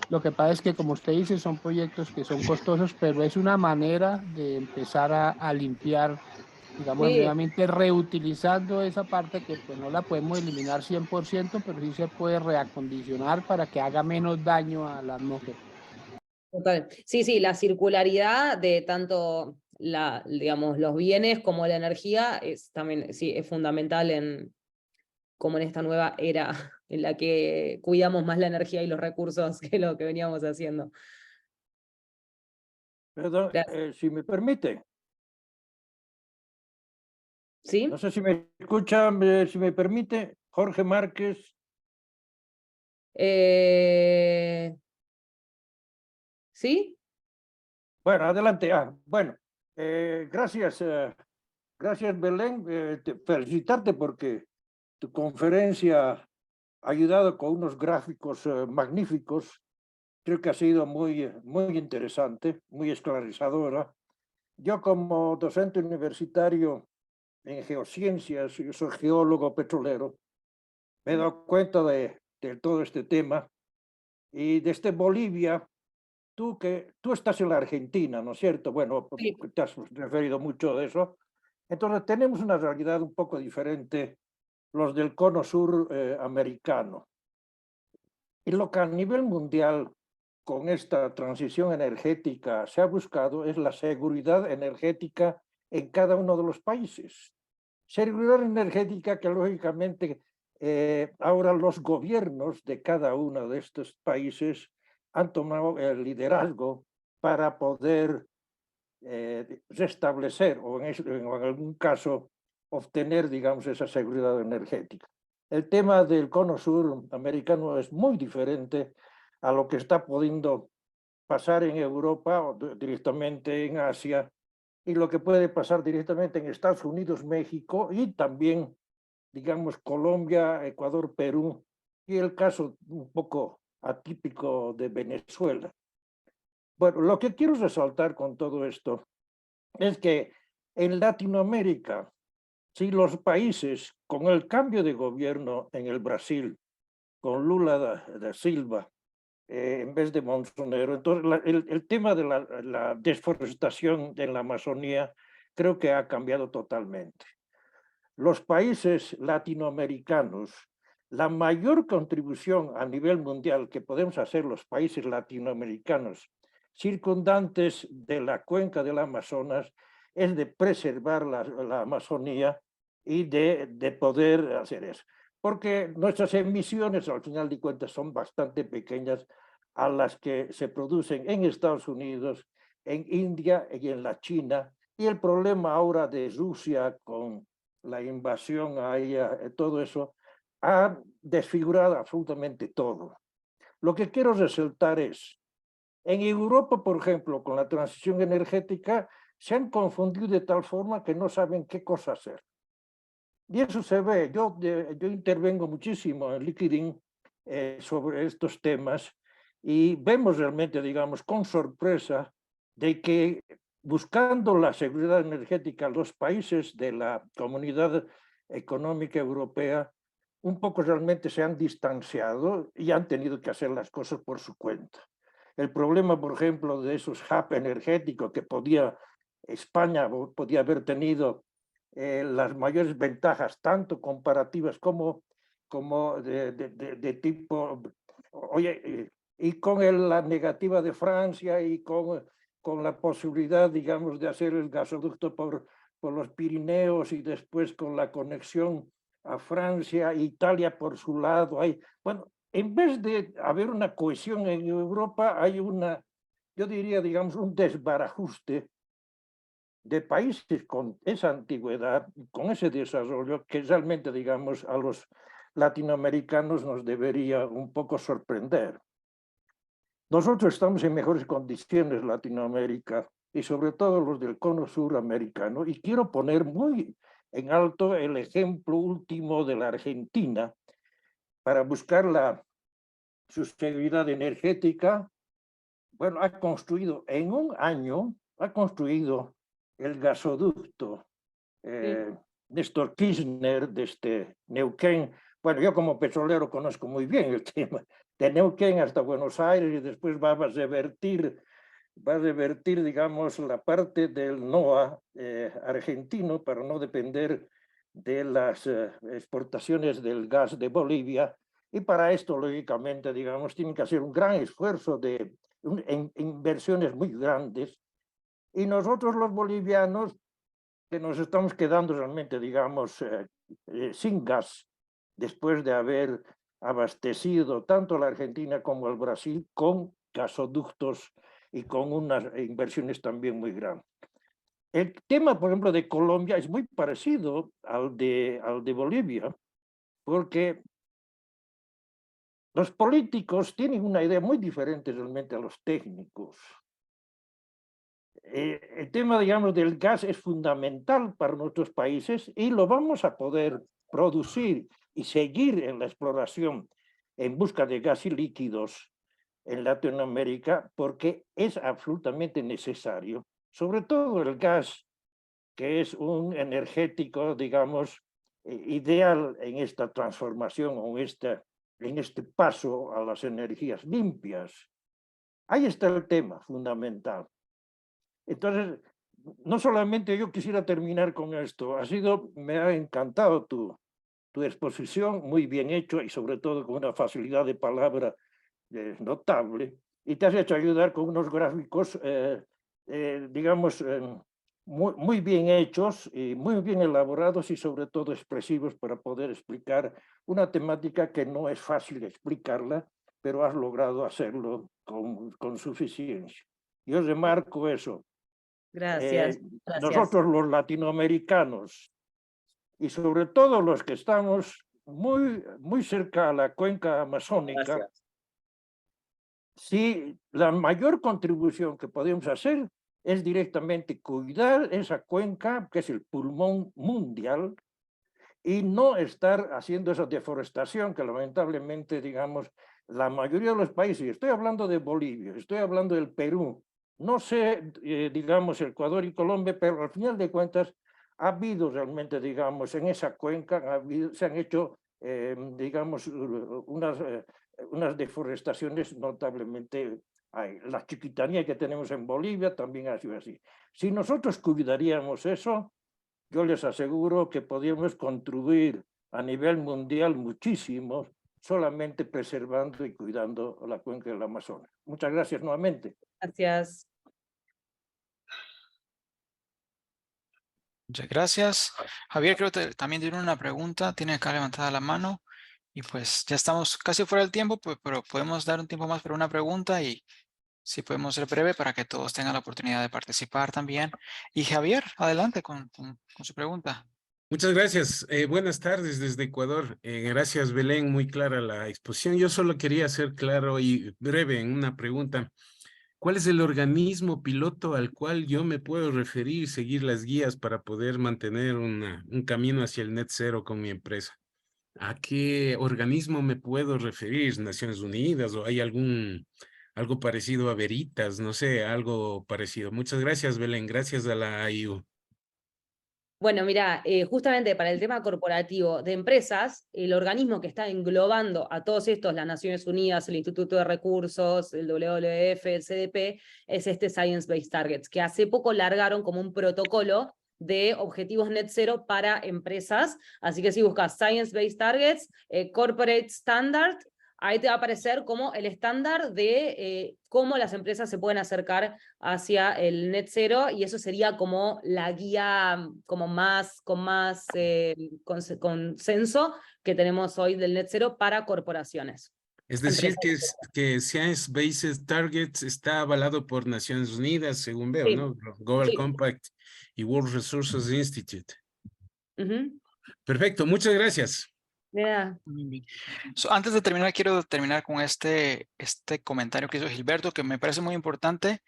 lo que pasa es que, como usted dice, son proyectos que son costosos, pero es una manera de empezar a limpiar, digamos, Sí, nuevamente reutilizando esa parte que pues no la podemos eliminar 100%, pero sí se puede reacondicionar para que haga menos daño a la atmósfera. total. Sí, la circularidad de tanto digamos, los bienes como la energía también, sí, es fundamental como en esta nueva era en la que cuidamos más la energía y los recursos que lo que veníamos haciendo. Perdón, si me permite. ¿Sí? No sé si me escuchan, si me permite, Jorge Márquez. ¿Sí? Bueno, adelante. Bueno, gracias, gracias Belén. Felicitarte porque tu conferencia ha ayudado con unos gráficos magníficos. Creo que ha sido muy interesante, muy esclarecedora. Yo como docente universitario en geociencias, yo soy geólogo petrolero, me he dado cuenta de todo este tema. Y desde Bolivia, tú estás en la Argentina, ¿no es cierto? Bueno, Sí. te has referido mucho de eso. Entonces tenemos una realidad un poco diferente, los del cono sur americano. Y lo que a nivel mundial con esta transición energética se ha buscado es la seguridad energética en cada uno de los países. Seguridad energética que lógicamente ahora los gobiernos de cada uno de estos países han tomado el liderazgo para poder restablecer o en algún caso obtener, digamos, esa seguridad energética. El tema del cono sur americano es muy diferente a lo que está pudiendo pasar en Europa o directamente en Asia y lo que puede pasar directamente en Estados Unidos, México y también, digamos, Colombia, Ecuador, Perú y el caso un poco atípico de Venezuela. Bueno, lo que quiero resaltar con todo esto es que en Latinoamérica, si los países con el cambio de gobierno en el Brasil, con Lula da Silva, en vez de Monzonero, entonces el tema de la deforestación en la Amazonía creo que ha cambiado totalmente. Los países latinoamericanos, la mayor contribución a nivel mundial que podemos hacer los países latinoamericanos circundantes de la cuenca del Amazonas es de preservar la Amazonía y de poder hacer eso. Porque nuestras emisiones, al final de cuentas, son bastante pequeñas a las que se producen en Estados Unidos, en India y en la China. Y el problema ahora de Rusia con la invasión a ella, todo eso, ha desfigurado absolutamente todo. Lo que quiero resaltar es, en Europa, por ejemplo, con la transición energética, se han confundido de tal forma que no saben qué cosa hacer. Y eso se ve, yo intervengo muchísimo en LinkedIn sobre estos temas y vemos realmente, digamos, con sorpresa de que buscando la seguridad energética, los países de la Comunidad Económica Europea un poco realmente se han distanciado y han tenido que hacer las cosas por su cuenta. El problema, por ejemplo, de esos hubs energéticos que España podía haber tenido las mayores ventajas, tanto comparativas como de tipo, oye, y con la negativa de Francia y con la posibilidad, digamos, de hacer el gasoducto por los Pirineos y después con la conexión a Francia, Italia por su lado. Bueno, en vez de haber una cohesión en Europa, hay yo diría, digamos, un desbarajuste de países con esa antigüedad, con ese desarrollo, que realmente, digamos, a los latinoamericanos nos debería un poco sorprender. Nosotros estamos en mejores condiciones, Latinoamérica, y sobre todo los del cono sur americano, y quiero poner muy en alto el ejemplo último de la Argentina para buscar su seguridad energética. Bueno, ha construido en un año, el gasoducto Néstor Kirchner desde Neuquén. Bueno, yo como petrolero conozco muy bien el tema de Neuquén hasta Buenos Aires y después va a revertir, digamos, la parte del NOA argentino para no depender de las exportaciones del gas de Bolivia. Y para esto, lógicamente, digamos, tienen que hacer un gran esfuerzo en inversiones muy grandes. Y nosotros los bolivianos, que nos estamos quedando realmente, digamos, sin gas, después de haber abastecido tanto a la Argentina como al Brasil con gasoductos y con unas inversiones también muy grandes. El tema, por ejemplo, de Colombia es muy parecido al de Bolivia, porque los políticos tienen una idea muy diferente realmente a los técnicos. El tema, digamos, del gas es fundamental para nuestros países y lo vamos a poder producir y seguir en la exploración en busca de gas y líquidos en Latinoamérica porque es absolutamente necesario, sobre todo el gas, que es un energético, digamos, ideal en esta transformación o en este paso a las energías limpias. Ahí está el tema fundamental. Entonces, no solamente yo quisiera terminar con esto, me ha encantado tu exposición, muy bien hecho y sobre todo con una facilidad de palabra notable, y te has hecho ayudar con unos gráficos, digamos, muy bien hechos y muy bien elaborados y sobre todo expresivos para poder explicar una temática que no es fácil explicarla, pero has logrado hacerlo con suficiencia. Yo remarco eso. Gracias. Gracias. Nosotros los latinoamericanos y sobre todo los que estamos muy cerca a la cuenca amazónica, Gracias. sí, la mayor contribución que podemos hacer es directamente cuidar esa cuenca, que es el pulmón mundial, y no estar haciendo esa deforestación que lamentablemente, digamos, la mayoría de los países, estoy hablando de Bolivia, estoy hablando del Perú, no sé, digamos, Ecuador y Colombia, pero al final de cuentas ha habido realmente, digamos, en esa cuenca, se han hecho, digamos, unas deforestaciones notablemente, la chiquitanía que tenemos en Bolivia también ha sido así. Si nosotros cuidaríamos eso, yo les aseguro que podríamos contribuir a nivel mundial muchísimo, solamente preservando y cuidando la cuenca del Amazonas. Muchas gracias nuevamente. Gracias. Muchas gracias. Javier, creo que también tiene una pregunta, tiene acá levantada la mano y pues ya estamos casi fuera del tiempo, pues, pero podemos dar un tiempo más para una pregunta y si podemos ser breve para que todos tengan la oportunidad de participar también. Y Javier, adelante con su pregunta. Muchas gracias. Buenas tardes desde Ecuador. Gracias, Belén. Muy clara la exposición. Yo solo quería ser claro y breve en una pregunta. ¿Cuál es el organismo piloto al cual yo me puedo referir y seguir las guías para poder mantener un camino hacia el net cero con mi empresa? ¿A qué organismo me puedo referir? ¿Naciones Unidas o hay algo parecido a Veritas? No sé, algo parecido. Muchas gracias, Belén. Gracias a la AIU. Bueno, mira, justamente para el tema corporativo de empresas, el organismo que está englobando a todos estos, las Naciones Unidas, el Instituto de Recursos, el WWF, el CDP, es este Science Based Targets, que hace poco largaron como un protocolo de objetivos net zero para empresas. Así que si buscas Science Based Targets, Corporate Standard, ahí te va a aparecer como el estándar de cómo las empresas se pueden acercar hacia el net zero, y eso sería como la guía como con más consenso que tenemos hoy del net zero para corporaciones. Es decir, que Science Based Targets está avalado por Naciones Unidas, según veo, Sí. ¿no? Global Sí. Compact y World Resources Institute. Uh-huh. Perfecto, muchas gracias. Yeah. Antes de terminar, quiero terminar con este comentario que hizo Gilberto, que me parece muy importante.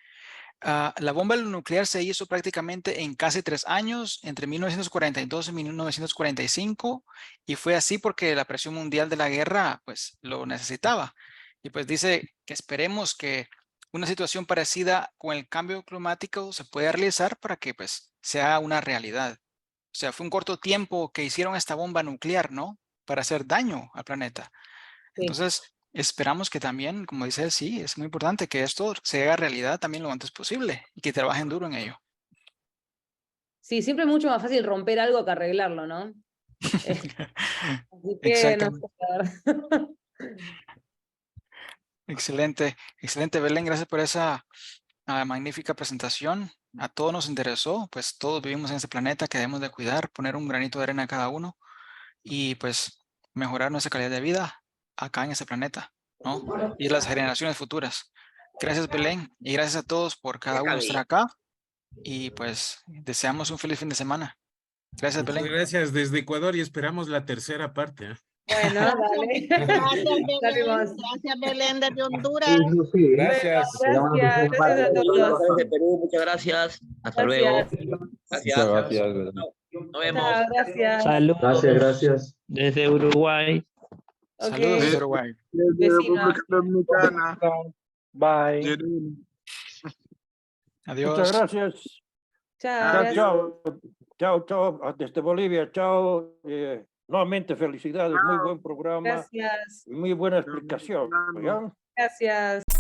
La bomba nuclear se hizo prácticamente en casi 3 años, entre 1942 y 1945, y fue así porque la presión mundial de la guerra pues lo necesitaba. Y pues dice que esperemos que una situación parecida con el cambio climático se pueda realizar para que pues sea una realidad. O sea, fue un corto tiempo que hicieron esta bomba nuclear, ¿no? Para hacer daño al planeta. Sí. Entonces, esperamos que también, como dice él, sí, es muy importante que esto se haga realidad también lo antes posible y que trabajen duro en ello. Sí, siempre es mucho más fácil romper algo que arreglarlo, ¿no? Así que Exactamente. no sé. Excelente, excelente, Belén, gracias por esa magnífica presentación. A todos nos interesó, pues todos vivimos en este planeta que debemos de cuidar, poner un granito de arena a cada uno y pues mejorar nuestra calidad de vida acá en este planeta, ¿no? Y las generaciones futuras. Gracias, Belén, y gracias a todos por cada uno estar acá y pues deseamos un feliz fin de semana. Gracias, Muchas Belén. gracias desde Ecuador y esperamos la tercera parte. Bueno, dale. Gracias, Belén, desde Honduras. Gracias. Gracias a todos. Desde Perú, muchas gracias. Hasta luego. Gracias. Gracias. Gracias. Nos vemos. Chao, gracias. Saludos. Gracias. Desde Uruguay. Ok. Saludos desde Uruguay. Vecinos. Dominicana. Bye. Adiós. Muchas gracias. Chao. Chao. Desde Bolivia. Chao. Nuevamente felicidades. Muy buen programa. Gracias. Y muy buena explicación. ¿Ya? Gracias.